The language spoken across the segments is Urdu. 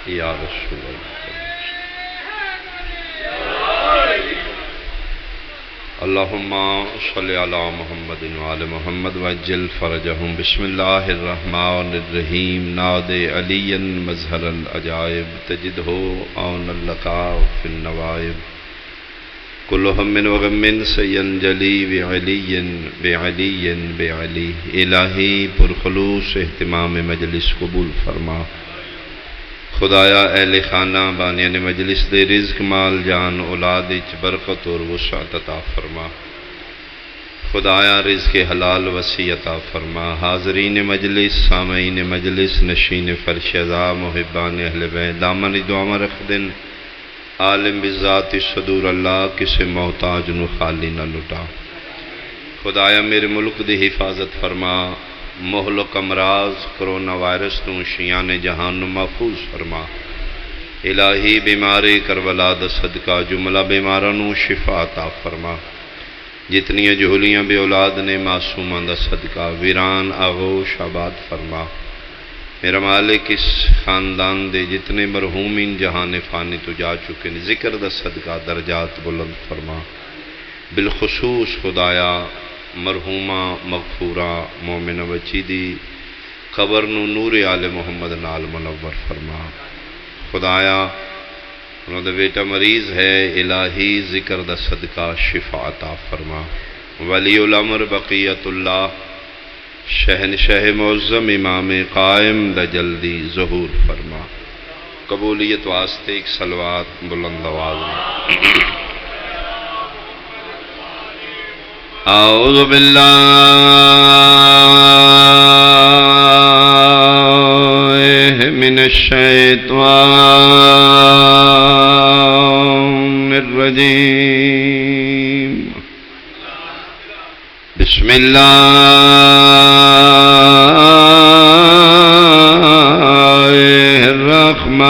یا رسول اللہ اللہم صلی علی محمد وعلی محمد وعجل فرجہم بسم اللہ الرحمن الرحیم ناد علی مظہر العجائب تجدہ آن لکا فی النوائب کل ہم وغم سینجلی بعلی بعلی بعلی الہی پرخلوص اہتمام مجلس قبول فرما خدایا اہل خانہ بانیان مجلس دے رزق مال جان اولاد اچ برکت اور وسعت عطا فرما خدایا رزق حلال وسیع عطا فرما حاضرین مجلس سامعین مجلس نشین فرش عزا محبان اہل بیت دامن دعا رکھ دن عالم بذات صدور اللہ کسے محتاج نو خالی نہ لٹا خدایا میرے ملک دی حفاظت فرما مہلک امراض کرونا وائرس تو شیان جہان محفوظ فرما الہی بیماری کربلا دا صدقہ جملہ بیمارانو شفا عطا فرما جتنی جہولیاں بے اولاد نے معصومان دا صدقہ ویران آغوش آباد فرما میرا مالک اس خاندان دے جتنے مرحومین جہان فانی تو جا چکے ذکر دا صدقہ درجات بلند فرما بالخصوص خدایا مرحومہ مغفورہ مومنہ بچی دی قبر نو نور آل محمد نال منور فرما خدایا انہوں دا بیٹا مریض ہے الہی ذکر دا صدقہ شفا عطا فرما ولی الامر بقیت اللہ شہنشاہ معظم امام قائم دا جلدی ظہور فرما قبولیت واسطے ایک صلوات بلند آواز میں اعوذ باللہ من الشیطان الرجیم بسم اللہ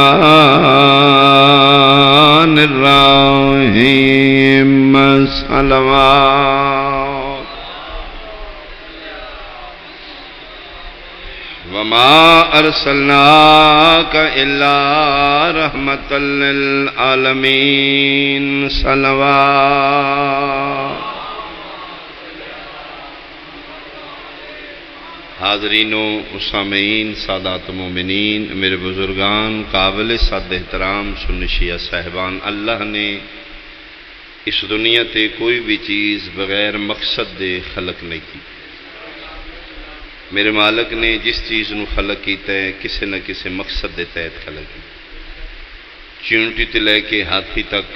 الرحمن الرحیم صلوات وما ارسلناک الا رحمتا للعالمین صلوات حاضرین و سامعین سادات مومنین میرے بزرگان قابل صد احترام سنی شیعہ صاحبان اللہ نے اس دنیا تے کوئی بھی چیز بغیر مقصد دے خلق نہیں کی میرے مالک نے جس چیز نو خلق کیتا ہے کسی نہ کسی مقصد دے تحت خلق کی چونٹی تو لے کے ہاتھی تک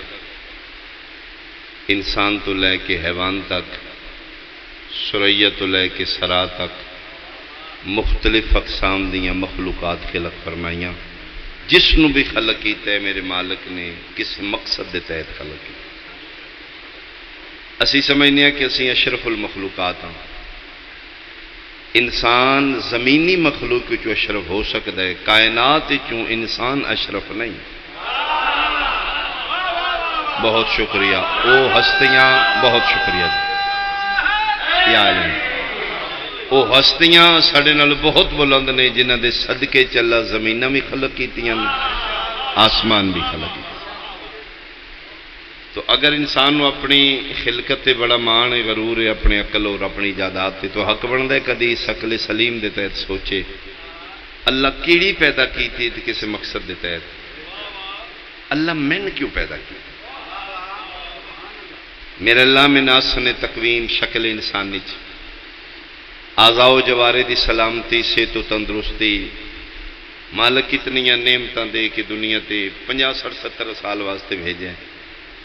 انسان تو لے کے حیوان تک سریا تو لے کے سرا تک مختلف اقسام دیاں مخلوقات خلق فرمائیاں جس نو بھی خلق کیتا ہے میرے مالک نے کس مقصد دے تحت خلق کی اسی سمجھنے ہیں کہ اسی اشرف المخلوقات ہاں انسان زمینی مخلوق چو اشرف ہو سکتا ہے کائنات چوں انسان اشرف نہیں بہت شکریہ او ہستیاں بہت شکریہ یا علم او ہستیاں ساڑھے نال بہت بلند نے جنہ دے صدقے چلا زمینہ بھی خلق کیتیاں آسمان بھی خلق کیتیاں تو اگر انسان اپنی خلقت بڑا مان ہے غرور ہے اپنے عقل اور اپنی ایجادات تو حق بنتا ہے کدی عقل سلیم دے تحت سوچے اللہ کیڑی پیدا کی تھی کسی مقصد دے تحت اللہ من کیوں پیدا کی میرے اللہ میں ناسن تقویم شکل انسانی اعضاء و جوارے دی سلامتی صحت و تندرستی مالک کتنی نعمتاں دے کہ دنیا تے 50 60 70 سال واسطے بھیجے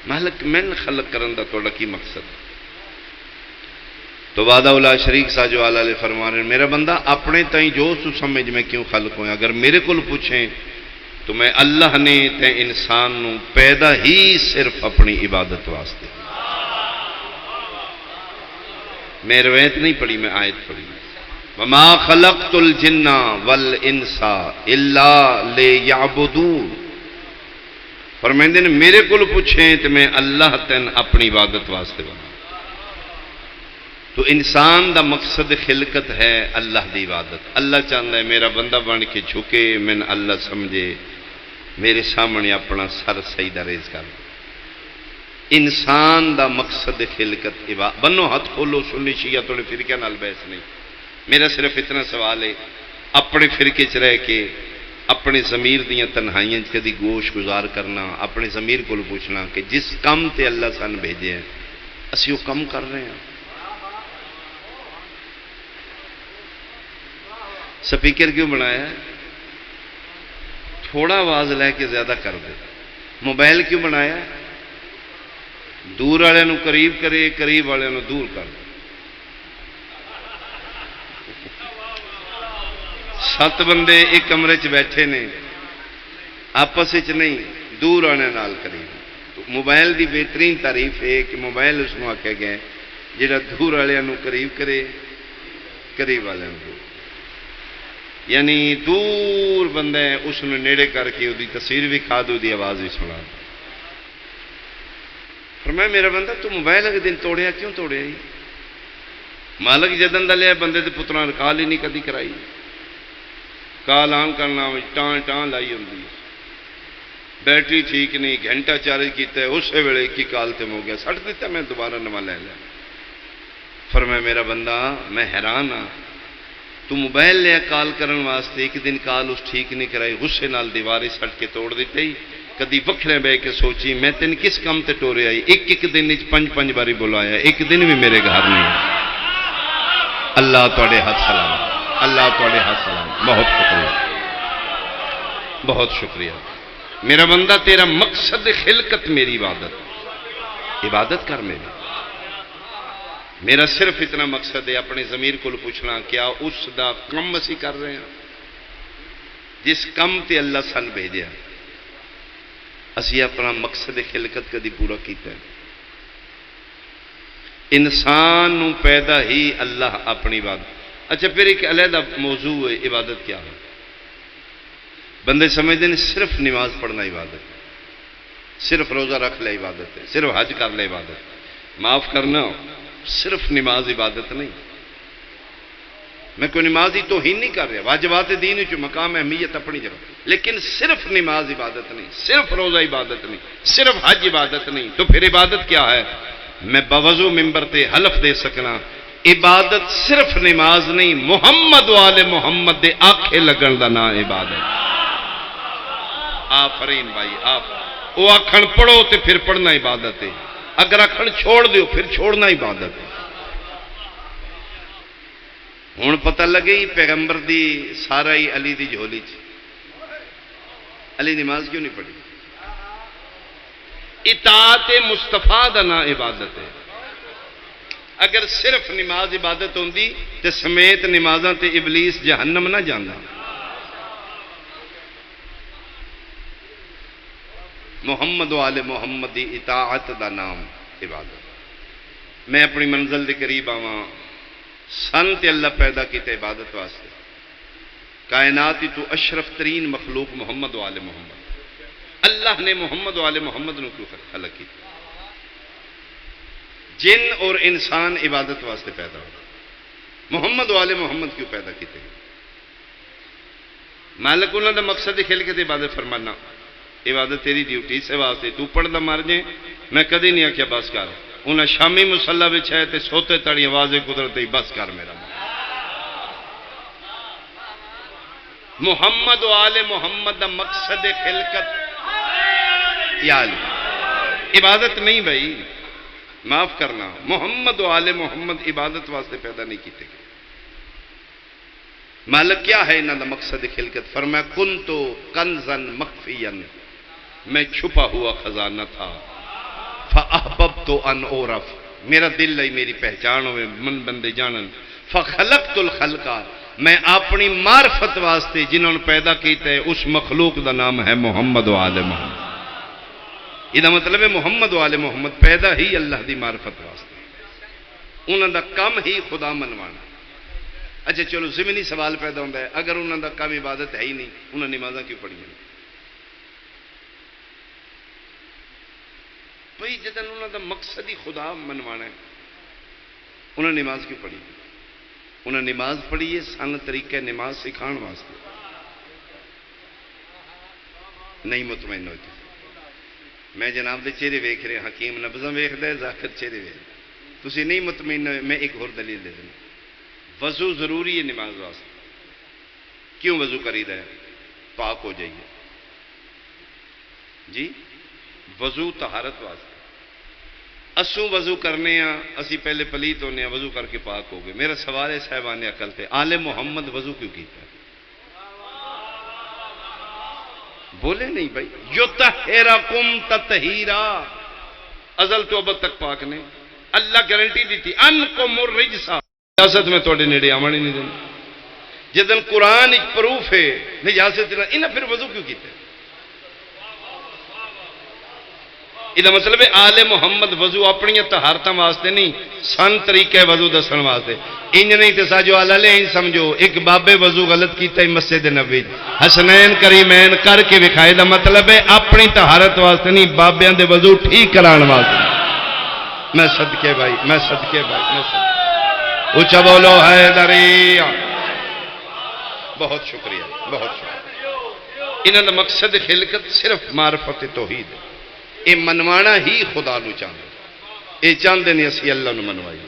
مالک من خلق کرن دا توڑا کی مقصد تو وعدہ اولا شریک ساجو آلہ علیہ فرما رہے میرا بندہ اپنے تائیں جو سو سمجھ میں کیوں خلق ہوئے اگر میرے کل پوچھیں تو میں اللہ نے تے انسان نو پیدا ہی صرف اپنی عبادت واسطے میں روایت نہیں پڑھی میں آیت پڑھی وما خلقت الجن والانس الا لیعبدون فرمائندے نے میرے کل پوچھیں تو میں اللہ تین اپنی عبادت واسطے بنا تو انسان دا مقصد خلقت ہے اللہ دی عبادت اللہ چاہتا ہے میرا بندہ بن کے جھکے میں اللہ سمجھے میرے سامنے اپنا سر سجدہ ریز کر. انسان دا مقصد خلقت بنو ہاتھ کھولو. سنی شیعہ تھوڑے فرقے نال بحث نہیں. میرا صرف اتنا سوال ہے، اپنے فرقے چ رہ کے اپنے ضمیر دیاں تنہائیاں کدی گوش گزار کرنا، اپنے ضمیر کو پوچھنا کہ جس کام تے اللہ سن بھیجے ہیں اسی وہ کم کر رہے ہیں. سپیکر کیوں بنایا ہے؟ تھوڑا آواز لے کے زیادہ کر دے. موبائل کیوں بنایا ہے؟ دور والے نو قریب کرے، قریب والے نو دور کر دے. 7 بندے ایک کمرے چ بیٹھے نے، آپس نہیں، دور آنے نال قریب. تو موبائل دی بہترین تعریف ہے کہ موبائل اس کو آخیا گیا جہاں دور والوں قریب کرے، قریب والوں دور. یعنی دور بندہ ہے اس نے نیڑے کر کے وہ تصویر بھی کھا دو، دی آواز بھی سنا دو. فرمایا میرا بندہ تو موبائل اگے دن توڑیا کیوں توڑیا؟ مالک جدن دا لیا بندے دے پتراں کال ہی نہیں کدی کرائی. کال آن کرنا ٹان ٹان لائی ہوں، بیٹری ٹھیک نہیں، گھنٹہ چارج کیتا ہے، اسی ویلے ایک ہی کال تے ہو گیا، سٹ دیتا میں دوبارہ نواں لے لیا. فرمایا میرا بندہ میں حیران ہاں، تو موبائل لیا کال کرن واسطے، ایک دن کال اس ٹھیک نہیں کرائی، غصے نال دیواری سٹ کے توڑ دیتے. کدی وکھرے بہ کے سوچی میں تین کس کام تے ٹورے آئی؟ ایک دن 5 باری بلایا، ایک دن بھی میرے گھر نہیں. اللہ تواڈے ہاتھ سلام، اللہ تواڈے ہاتھ سلام. بہت شکریہ، بہت شکریہ. میرا بندہ تیرا مقصد خلقت میری عبادت، عبادت کر میری. میرا صرف اتنا مقصد ہے اپنے ضمیر کو پوچھنا کیا اس دا کم اسی کر رہے ہیں جس کم تے اللہ سن بھیجا. اسی اپنا مقصد خلقت کدی پورا کیتا ہے؟ انسان نو پیدا ہی اللہ اپنی عبادت. اچھا پھر ایک علیحدہ موضوع ہے عبادت کیا ہے. بندے سمجھتے ہیں صرف نماز پڑھنا عبادت ہے، صرف روزہ رکھ لے عبادت ہے، صرف حج کر لے عبادت ہے. معاف کرنا، صرف نماز عبادت نہیں. میں کوئی نماز ہی توہین نہیں کر رہا، واجبات دین وچ مقام اہمیت اپنی جگہ، لیکن صرف نماز عبادت نہیں، صرف روزہ عبادت نہیں، صرف حج عبادت نہیں. تو پھر عبادت کیا ہے؟ میں باوضو ممبر تے حلف دے سکنا عبادت صرف نماز نہیں، محمد والے محمد دے آنکھیں لگن دا نام عبادت. آفرین بھائی، آپ وہ آکھن پڑھو تے پھر پڑھنا عبادت ہے، اگر آکھن چھوڑ دیو پھر چھوڑنا عبادت ہے. ہوں پتہ لگے پیغمبر دی سارا ہی علی دی جھولی چ. علی نماز کیوں نہیں پڑھی؟ اطاعت مصطفیٰ دا نام عبادت ہے. اگر صرف نماز عبادت ہوندی تے سمیت نمازاں تے ابلیس جہنم نہ جاندا. محمد والے محمد دی اطاعت دا نام عبادت. میں اپنی منزل دے قریب آواں. سن تے اللہ پیدا کیتے عبادت واسطے. کائنات تو اشرف ترین مخلوق محمد والے محمد. اللہ نے محمد والے محمد نو کیوں خلق کی؟ جن اور انسان عبادت واسطے پیدا ہو. محمد والے محمد کیوں پیدا کیتے؟ مالک انہوں دا مقصد کھل کے عبادت فرمانا. عبادت تیری ڈیوٹی سے واسطے تو پڑھدا مر جائیں. میں کدی نہیں آخیا بس کر. انہیں شامی مصلا بچھائے تے سوتے تڑی آواز قدرت بس کر میرا. محمد والے محمد دا مقصد خلقت یا عبادت نہیں بھائی، معاف کرنا. محمد والے محمد عبادت واسطے پیدا نہیں کیتے گئے. مالک کیا ہے انہوں دا مقصد خلقت؟ فرمایا کنت کنزا مخفیا، میں چھپا ہوا خزانہ تھا. فاحببت ان اعرف، میرا دل ہے میری پہچان ہوئے، من بندے جانن. فخلقت الخلق، میں اپنی معرفت واسطے جنہوں نے پیدا کیتا ہے اس مخلوق دا نام ہے محمد والے محمد. یہ مطلب ہے محمد والے محمد پیدا ہی اللہ دی معرفت واسطے، انہوں دا کام ہی خدا منوانا. اچھا چلو ضمنی سوال پیدا ہوتا ہے، اگر انہوں دا کام عبادت ہے ہی نہیں انہوں نے نمازاں کیوں پڑھی ہیں؟ بھائی جدن انہوں دا مقصد ہی خدا منوانا ہے انہوں نے نماز کیوں پڑھی؟ انہوں نے نماز پڑھی ہے سن طریقہ نماز سکھان واسطے. نہیں مطمئن ہوتی. میں جناب دے چہرے ویکھ رہے، حکیم نبضاں ویکھدا ہے، ذاکر چہرے ویکھ. تسی نہیں مطمئن ہوئے، میں ایک اور دلیل دے دوں. وضو ضروری ہے نماز واسطے. کیوں وضو کریدا ہے؟ پاک ہو جائیے. جی وضو طہارت واسطے. اسوں وضو کرنے ہاں، اسی پہلے پلیت ہونے ہاں، وضو کر کے پاک ہو گئے. میرا سوال ہے صاحبان عقل تے، آل محمد وضو کیوں کیتا ہے؟ بولے نہیں بھائی. یطہرکم تطہیرا، ازل تو ابد تک پاک نے. اللہ گارنٹی دی تھی انکم الرجس، نجاست میں تھوڑے نیڑے آمن ہی نہیں دینا. جدن قرآن ایک پروف ہے نجاست نہ، انہاں پھر وضو کیوں کیتے؟ یہ مطلب ہے آل محمد وضو اپنی طہارتاں واسطے نہیں، سن طریقے وضو دسن واسطے. انج نہیں تے ساجو آلہ لے انج سمجھو ایک بابے وضو غلط کیتا ہے مسجد نبوی حسنین کریمین کر کے وکھائے. دا مطلب ہے اپنی طہارت واسطے نہیں، بابیاں دے وضو ٹھیک کران واسطے. میں صدقے بھائی، میں صدقے بھائی، میں صدقے. اونچا بولو حیدری. بہت شکریہ، بہت شکریہ. انہاں دا مقصد خلقت صرف معرفت توحید ہے. یہ منوانا ہی خدا نو چاہتے. یہ چاہتے نہیں اسی اللہ نو منوائی.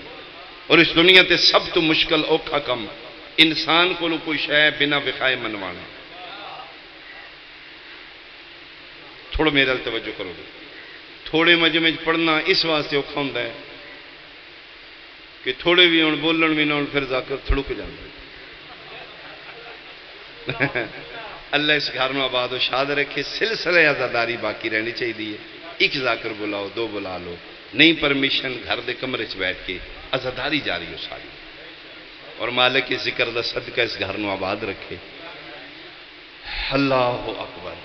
اور اس دنیا تے سب تو مشکل اوکھا کم انسان کو کوئی شے بنا وکھائے منوانا. تھوڑا میرے توجہ کرو گے. تھوڑے مجمع پڑھنا اس واسطے اوکھا ہوتا ہے کہ تھوڑے بھی ہوں بولن بھی نہ ہوں پھر ذاکر تھڑک جاندے. اللہ اس گھر میں آباد و شاد رکھے. سلسلہ عزاداری باقی رہنی چاہیے. ایک ذاکر بلاؤ، دو بلا لو، نہیں پرمیشن گھر دے کمرے چ بیٹھ کے عزاداری جاری ہو ساری. اور مالک کے ذکر دا صدقہ اس گھر میں آباد رکھے. اللہ اکبر.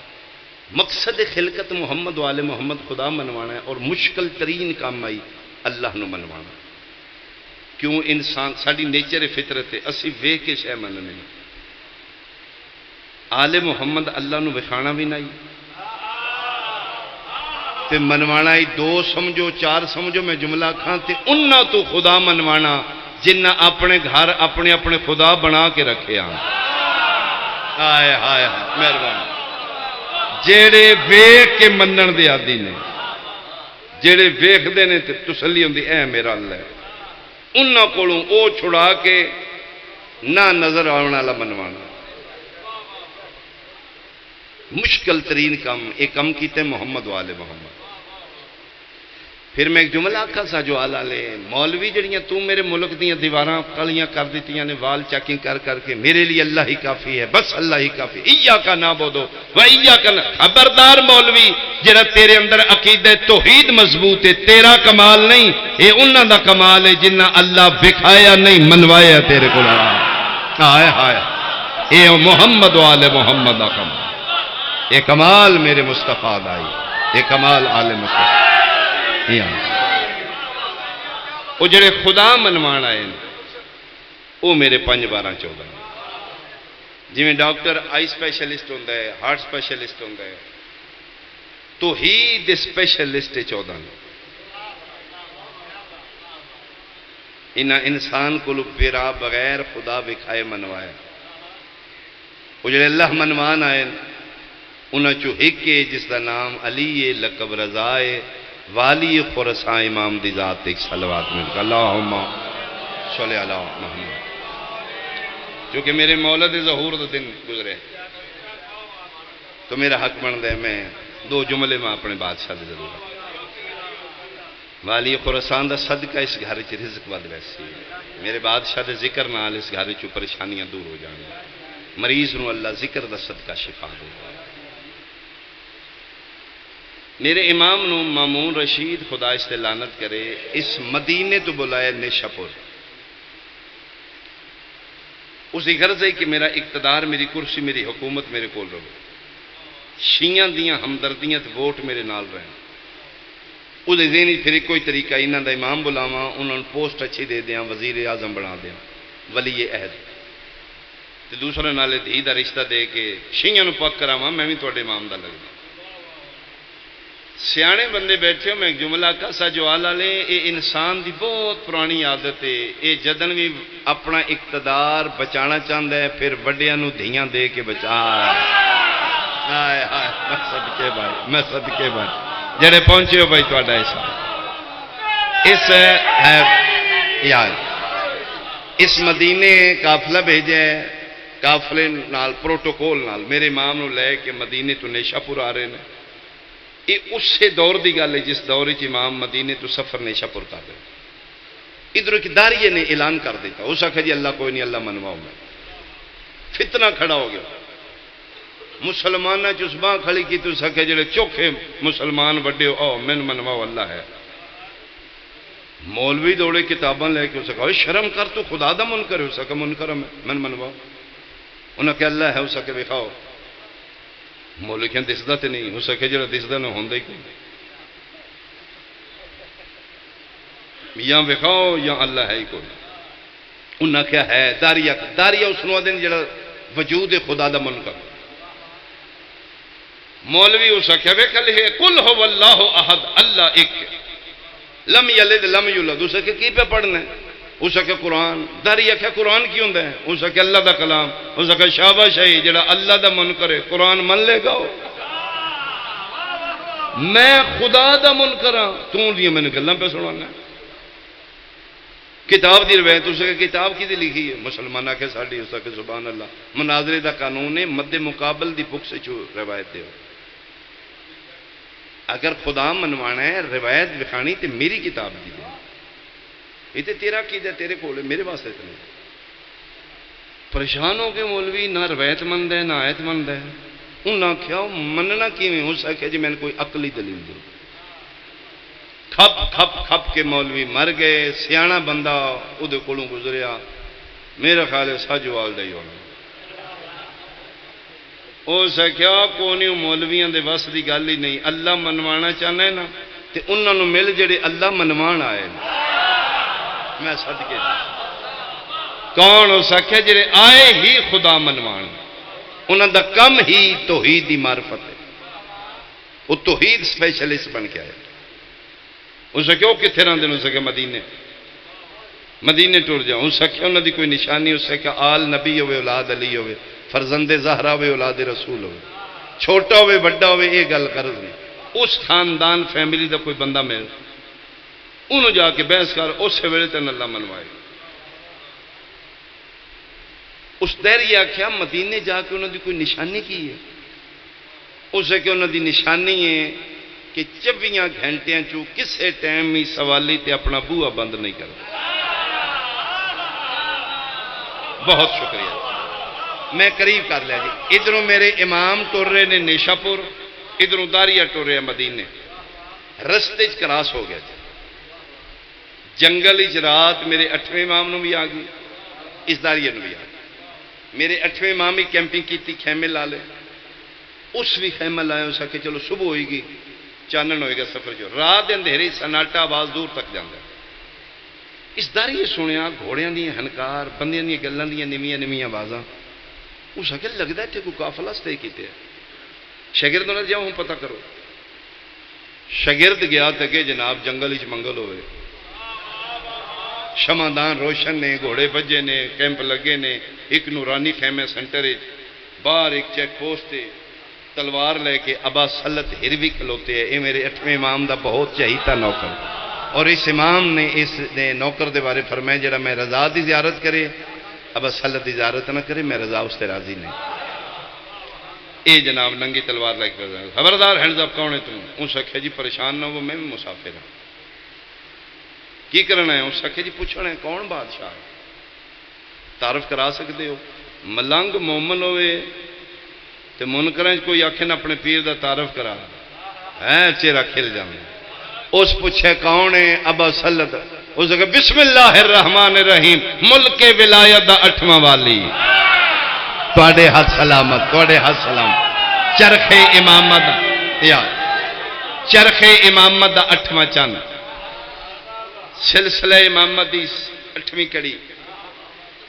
مقصد خلقت محمد والے محمد خدا منوانا ہے. اور مشکل ترین کام آئی اللہ نو منوانا. کیوں؟ انسان ساری نیچر فطرت ہے، اسی ویکھ کے شے مننے. آل محمد اللہ نو وکھانا بھی نہیں تے منوانا ہی. دو سمجھو چار سمجھو، میں جملہ کھاں تے انہاں تو خدا منوانا جنہ اپنے گھر اپنے اپنے خدا بنا کے رکھے آن. ہائے ہائے مہربانی. جیڑے ویکھ کے منن دے عادی نے، جیڑے ویکھ دے نے تے تسلی ہوندی اے میرا اللہ ہے. انہاں کولوں او چھڑا کے نہ نظر آنے والا منوانا. مشکل ترین کام یہ کم کیتے محمد والے محمد. پھر میں ایک جملہ آکھا سا جو آلہ لے مولوی جڑیاں تو میرے ملک دیاں دیواراں کلیاں کر دیتیاں نے وال چیکنگ کر کر کے. میرے لیے اللہ ہی کافی ہے، بس اللہ ہی کافی. ایاک نعبدو و ایاک نستعین. خبردار مولوی جڑا تیرے اندر عقیدہ توحید مضبوط ہے، تیرا کمال نہیں، یہ انہاں دا کمال ہے جنہ اللہ بکھایا نہیں منوایا تیرے کو. ہائے ہائے یہ محمد والے محمد دا کمال. یہ کمال میرے مصطفیٰ دائی، یہ کمال آل مصطفیٰ. وہ جڑے خدا منوان آئے وہ میرے 5 12 14 جی میں ڈاکٹر آئی اسپیشلسٹ ہوتا ہے، ہارٹ اسپیشلسٹ ہوتا ہے، توحید اسپیشلسٹ 14. انہاں انسان کو بیرا بغیر خدا بکھائے منوایا. وہ جڑے اللہ منوان آئے انہاں چو ایک ہے جس کا نام علی ہے، لقب رضا ہے، والی خراسان امام دی ذات. ایک صلوات میں اللہم صلی علی محمد. کیونکہ میرے مولد ظہور دا دن گزرے تو میرا حق بن دے میں 2 جملے میں اپنے بادشاہ دے ضرور. والی خراسان دا صدقہ اس گھر چ رزق ود ویسی. میرے بادشاہ دے ذکر نال اس گھر چ پریشانیاں دور ہو جان. مریض نو اللہ ذکر دا صدقہ شفا دے. میرے امام نو مامون رشید خدا اس سے لعنت کرے اس مدینے تو بلایا نیشاپور. اسی غرض ہے کہ میرا اقتدار، میری کرسی، میری حکومت میرے کول رہے. شیعہ دیاں ہمدردیاں تے ووٹ میرے نال رہن. وہ ذہنی پھر کوئی طریقہ انہاں دا امام بلاواں، انہاں نوں پوسٹ اچھی دے دیاں، وزیر اعظم بنا دیاں، ولی عہد تے دوسرے نالے دھی دا رشتہ دے کے شیعہ نوں پاک کراواں، میں بھی تواڈے امام دا لگدا. سیانے بندے بیٹھے ہو. میں ایک جملہ کا سا جو آلہ لے یہ انسان دی بہت پرانی عادت ہے. یہ جدن بھی اپنا اقتدار بچانا چاہتا ہے پھر وڈیاں نو دھیاں دے کے بچا. آئے آئے میں صدقے بھائی، میں صدقے بھائی جڑے پہنچے ہو بھائی تھوڑا اس ہے یار اس مدینے قافلہ بھیجے قافلے نال پروٹوکول نال میرے امام نو لے کے مدینے تو نیشہ پور آ رہے ہیں. یہ اسی دور دی گل ہے جس دور چ امام مدینے تو سفر نیشہ پور کر رہے. ادھر ایک داریے نے اعلان کر دیتا اس آخر جی اللہ کوئی نہیں اللہ منواؤ میں. فتنہ کھڑا ہو گیا مسلمان چسباں کھڑی کی تو سکے جڑے چوکھے مسلمان وڈے او من منواؤ اللہ ہے. مولوی دوڑے کتاباں لے کے ہو سکا شرم کر تو خدا دا منکر ہو سکا منکر من منواؤ. انہیں کہ اللہ ہے ہو سکے دکھاؤ. مولوی کہ دسدا تو نہیں ہو سکے جڑا دسدا نہ ہوندا ہی کوئی. یا وکھاؤ یا اللہ ہے ہی کوئی. انہیں کیا ہے داریا داریا اس نو دن جڑا وجود خدا دا منکر. مولوی اس آخیا وے کل ہے کل ہو اللہ احد اللہ ایک لم یلد لم یولد. اس آخیا کی پہ پڑھنا ہے؟ اس آخیا قرآن. داری آخیا قرآن کی ہوں ہے؟ اس آخیا اللہ دا کلام. اس آخیا شاباش ہے جڑا اللہ دا منکر ہے قرآن من لے گا. میں خدا دا منکر ہاں تو دی میں نے گلاں پہ سنانا. کتاب دی روایت اس آخیا کتاب کی دی لکھی ہے؟ مسلمان آخیا ساڈی. اس آخیا سبحان اللہ مناظرے دا قانون ہے مد مقابل دی بک سے روایت دے. اگر خدا منوانا ہے روایت دکھانی تو میری کتاب دی دے. یہ تو تیرا کی دے تیرے کول میرے واسطے تو نہیں. پریشان ہو کے مولوی نہ روایت مند ہے نہ آیت مند ہے. انہوں نے آخیا مننا کیویں؟ ہو سکے جی میں نے کوئی عقلی دلیل دو. کھپ کھپ کھپ کے مولوی مر گئے. سیاح بندہ وہ کولوں گزریا میرا خیال ہے ساجوال دا ہی ہونا. اس آخیا کو نہیں مولویاں دے وس دی گل ہی نہیں. اللہ منوانا چاہنا ہے نا تے انہاں نوں مل جڑے اللہ منوان آئے. میں صدقے کون ہو سکے جڑے آئے ہی خدا منوان. انہاں دا کم ہی توحید دی معرفت ہے. وہ توحید سپیشلسٹ بن کے آئے. اس آخیا وہ کتنے رہتے ہیں؟ اس آخیا مدینے. مدینے ٹر جاؤ. اس آخیا انہاں دی کوئی نشانی؟ اس آخیا آل نبی ہوئے اولاد علی ہوئے فرزند زہرا ہوئے اولاد رسول ہوئے چھوٹا ہوئے بڑا ہوئے یہ گل کر دیں. اس خاندان فیملی دا کوئی بندہ مل انہوں جا کے بحث کر اس ویلے تین اللہ منوائے. اس دیر یہ آخیا مدینے جا کے انہوں دی کوئی نشانی کی ہے؟ اسے کہ انہوں دی نشانی ہے کہ 24 گھنٹیاں چو کسے ٹائم ہی سوالی تے اپنا بوہا بند نہیں کرتا. بہت شکریہ میں قریب کر لیا جی. ادھروں میرے امام ٹر رہے نے نیشہ پور ادھروں داریا ٹر رہے مدینے. رستے کراس ہو گیا جی. جنگل رات میرے 8ویں امام نو بھی آ گئی اس داریے نو بھی آ گئی. میرے 8ویں امام ہی کیمپنگ کی تھی خیمے لا لے. اس بھی خیمہ لائے. اس کہ چلو صبح ہوئے گی چانن ہوئے گا سفر جو. رات اندھیری سناٹا آواز دور تک جانا. اس داریے سنیا گھوڑیاں دی ہنکار بندیاں دی گلاں دی نمیاں نمیاں آوازاں. اس آگے لگتا ہے کہ کوئی قافلہ سٹے کیتے ہیں. شاگرد نہ جاؤ ہوں پتہ کرو. شاگرد گیا تے کہ جناب جنگل وچ منگل ہوئے شمعدان روشن نے گھوڑے بجے نے کیمپ لگے نے. ایک نورانی خیمے سینٹر باہر ایک چیک پوسٹ تلوار لے کے ابا سلط ہروی کھلوتے ہیں. یہ میرے 8ویں امام دا بہت چہیتا نوکر. اور اس امام نے اس نے نوکر دے بارے فرمایا جڑا میں رضا دی زیارت کرے ابا سلط دی زیارت نہ کرے میں رضا اس سے راضی نہیں. اے جناب ننگی تلوار لے کے خبردار ہینڈز اپ کون ہے تم؟ اس آخیا جی پریشان نہ ہو میں بھی مسافر ہوں. کی کرنا ہے؟ اس آخیا جی پوچھنا ہے کون بادشاہ تعارف کرا سکتے ہو؟ ملنگ مومن ہوئے تو منکراں کوئی آخے نہ اپنے پیر دا تعارف کرا ہے چہرہ کھل جانے. اس پوچھے کون ہے؟ ابا سلط. اس کہ بسم اللہ الرحمن الرحیم ملک ولایت دا 8واں والی تواڈے ہاتھ سلامت تواڈے ہاتھ سلامت. چرخ امامت یا چرخ امامت دا 8واں چند سلسلہ امامت دی 8ویں کڑی.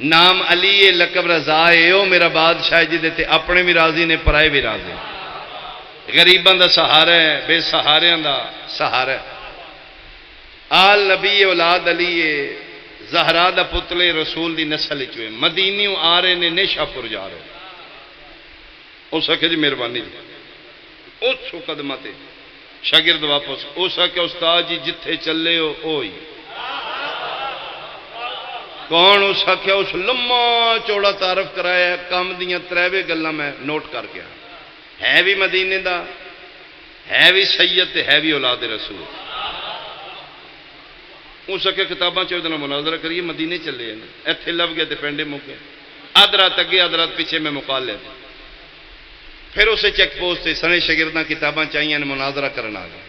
نام علی لقب رضا ہے. او میرا بادشاہ جی تے اپنے بھی راضی نے پرائے بھی راضی. غریباں دا سہارا ہے بے سہاریاں دا سہارا. آل نبی اولاد علی زہرا دا پتلے رسول دی نسل چوئے. مدینیوں آ رہے نے نیشہ پور جا رہے. اس آخیا جی مہربانی جی، اس قدمہ تے شاگرد واپس، اس آخیا استاد جی جتھے چلے ہو اوہی۔ کون؟ اس آخیا اس لما چوڑا تعارف کرایا، کام دیاں تریوے گلاں میں نوٹ کر کے ہے بھی مدینے دا، ہے بھی سید تے ہے بھی اولاد رسول۔ اس آخیا کتاباں چ مناظرہ کریے، مدینے چلے ہیں، ایتھے لب گئے تے پینڈے مک گئے، آدھ رات اگے آدھ رات پیچھے میں مکال لیا۔ پھر اسے چیک پوسٹ سے سنے شاگرداں کتاباں چاہیے مناظرہ کرنا آ گئے،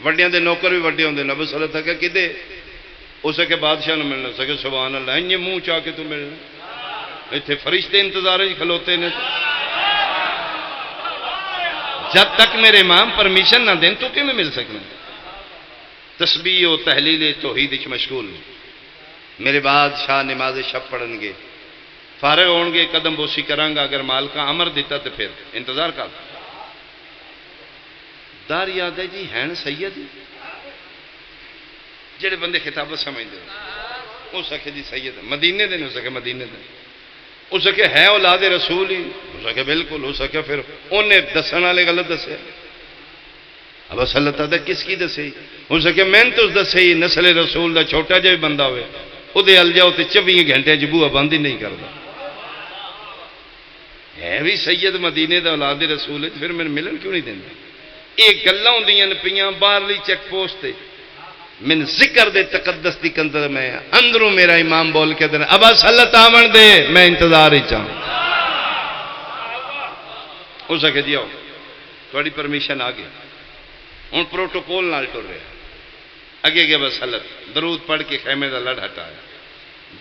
وڈیاں دے نوکر بھی وڈے ہوندے، نبی صلی اللہ علیہ وسلم کدے اسے کہ بادشاہ نے ملنا، سکے سبحان اللہ انجے منہ چاہ کے تو ملنا، اتنے فرشتے انتظار کھلوتے نے، جب تک میرے امام پرمیشن نہ دیں تو کہ میں مل سکنا۔ تسبیح و تحلیل توحید وچ مشغول، میرے بادشاہ نماز شب پڑھن گے، فارغ ہون گے، قدم بوسی کروں گا، اگر مالکاں امر دیتا تو پھر انتظار کر۔ دار یاد ہے جی ہیں سید جڑے بندے خطابت سمجھتے ہو سکے جی سید مدینے دے ہو سکے، مدینے دے ہو سکے ہے اولاد رسول ہی ہو سکے، بالکل ہو سکے، پھر انہیں دسن والے غلط دسے، اب اصل تعالیٰ کس کی دسے ہو سکے میں تو دسے ہی نسل رسول دا چھوٹا جا بھی بندہ ہوئے وہ ال جاؤ تو 24 گھنٹے بوہا بند ہی نہیں کرتا، ہے بھی سید مدینے دا اولاد رسول ہے، پھر میرے ملن کیوں نہیں دینا؟ یہ گلاں ہوندیاں پیاں باہرلی چیک پوسٹ تے، من ذکر دے تقدس دی کندر میں اندروں میرا امام بول کے دے ابا صلت آمن دے، میں انتظار ہی چاہوں۔ ہو سکے جی آؤ تھوڑی پرمیشن آ گئی، ہوں پروٹوکول نال ٹر رہا، اگے گیا بس حلت درود پڑھ کے خیمے دا لڑ ہٹایا،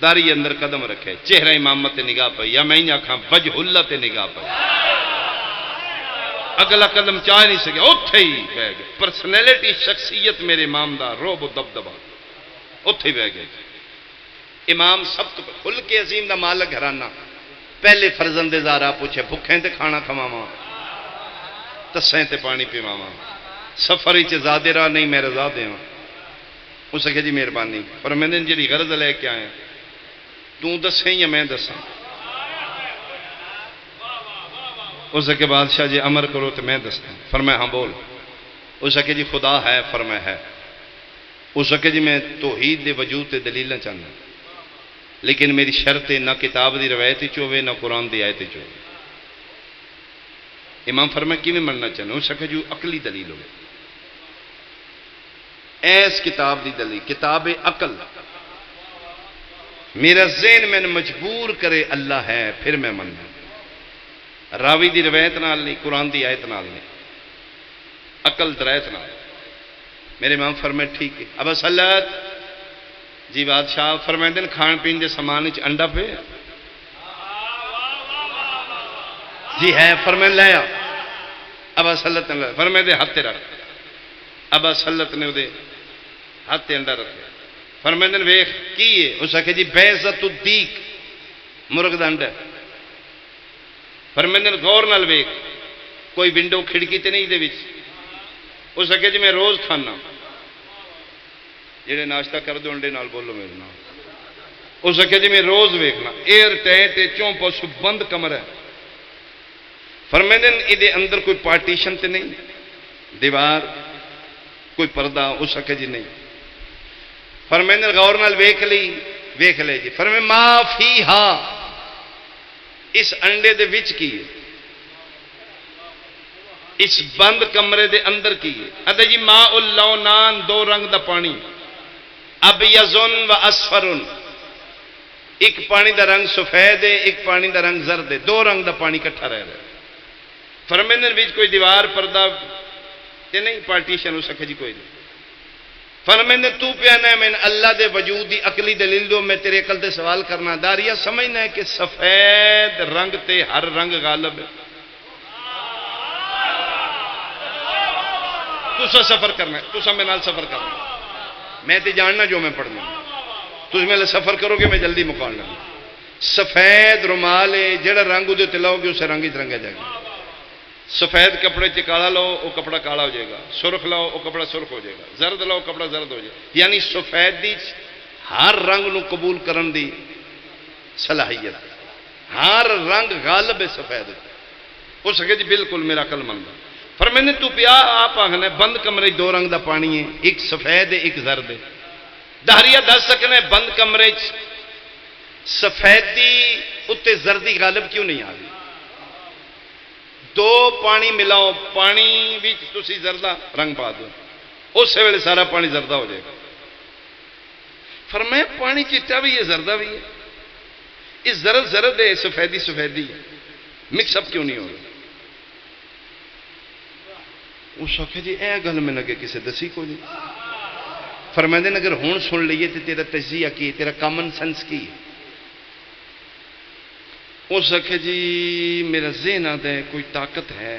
داری اندر قدم رکھے، چہرہ امامت تے نگاہ پئی، یا میں آکھاں وجہ اللہ تے نگاہ پئی، اگلا قدم چاہ نہیں سکے، اتھے ہی بہ گئے، پرسنالٹی شخصیت میرے امام دا روب و دبدبا اتھے ہی بہ گئے۔ امام سب تو خلق عظیم دا مالک گھرانہ، پہلے فرزند زارا پوچھے بھکھیں تے کھانا کھواواں، تسیں تے پانی پیواواں، سفر وچ زیادہ راہ نہیں میں رضا دیواں۔ اس نے کہا جی مہربانی، پر میں نے جی غرض لے کے آیا، تو دسیں یا میں دساں؟ اس کے بادشاہ جی امر کرو تو میں دستا، فرمایا ہاں بول۔ اس نے کہا جی خدا ہے، فرمایا ہے۔ اس نے کہا جی میں توحید دے وجود تے دلیل نہ چاہنا، لیکن میری شرط نہ کتاب دی روایت چوے نہ قرآن دی آیت چوے۔ امام فرمایا کیویں مننا چاہنا؟ اس نے کہا جو عقلی دلیل ہوگی، ایس کتاب دی دلیل، کتاب عقل، میرا ذہن میں مجبور کرے اللہ ہے پھر میں مننا، راوی دی روایت نال نہیں، قرآن دی آیت نال نہیں، عقل درایت نال۔ میرے امام فرمائے ٹھیک ہے۔ اب اصلت جی بادشاہ فرمائے دن کھان پین دے سامان وچ انڈا پہ جی ہے، فرمائے لے آ۔ اب اصلت نے فرمائے دے ہاتھ رکھ، اب اصلت نے دے ہاتھ انڈا رکھے، فرمائے دن ویکھ کی ہے؟ اس نے کہا جی بیضۃ الدیک، مرغ دا انڈا۔ فرمائے دن غور نال ویکھ کوئی ونڈو کھڑکی تے نہیں دے وچ۔ اس نے کہا جی میں روز کھانا، جڑے ناشتہ کر دو انڈے نال بولو میرے نال۔ اس نے کہا جی میں روز ویکھنا، ایئر ٹائٹ چوں پس بند کمرہ ہے۔ فرمائے دن ادھے اندر کوئی پارٹیشن تے نہیں، دیوار کوئی پردہ؟ اس نے کہا جی نہیں۔ فرمائے دن غور نال ویکھ لے جی۔ فرمائے ما فیہا، اس انڈے دے وچ کی ہے، اس بند کمرے دے اندر کی ہے؟ ادھے جی ماء اللونان، دو رنگ دا پانی، ابیضن و اصفرن، ایک پانی دا رنگ سفید ہے، ایک پانی دا رنگ زرد ہے، دو رنگ دا پانی کٹھا رہ رہا ہے۔ فرمائے وچ کوئی دیوار پردہ تے نہیں، پارٹیشن؟ ہو سکے جی کوئی نہیں۔ فرمائے تو پیانا ہے میں اللہ دے وجود دی عقلی دلیل دو، میں تیرے عقل تے سوال کرنا، داریا سمجھنا ہے کہ سفید رنگ تے ہر رنگ غالب ہے؟ تسا سفر کرنا ہے، تسا میرے نال سفر کرنا، میں تے جاننا جو میں پڑھنا، تس میرے سفر کرو گے میں جلدی مکان لوں۔ سفید رومال ہے، جڑا رنگ ادھر تے لاؤ گے اسے رنگ رنگا جائے گا۔ سفید کپڑے چ کالا لاؤ وہ کپڑا کالا ہو جائے گا، سرخ لاؤ وہ کپڑا سرخ ہو جائے گا، زرد لاؤ کپڑا زرد ہو جائے گا۔ یعنی سفید دی ہر رنگ نو قبول کرن دی صلاحیت، ہر رنگ غالب ہے سفید۔ ہو سکے جی بالکل میرا عقل مند فرمانے تو پیا آپ آخنا بند کمرے دو رنگ دا پانی ہے، ایک سفید ہے ایک زرد ہے، دہریا دس سکنا بند کمرے سفیدی اتنے زردی غالب کیوں نہیں آ گئی؟ دو پانی ملاؤ، پانی بھی تسی زردہ رنگ پا دو، اس ویلے سارا پانی زردہ ہو جائے گا۔ فرمایا پانی چٹا بھی ہے زردہ بھی ہے، اس زرد زرد ہے سفیدی سفیدی ہے، مکس اپ کیوں نہیں ہو رہا؟ اس آخیا جی اے گل میں لگے کسی دسی کو نہیں۔ فرمائے اگر ہون سن لیے تو تیرا تجزیہ کی، تیرا کامن سینس کی؟ اس آخیا جی میرا ذہن آتا ہے کوئی طاقت ہے،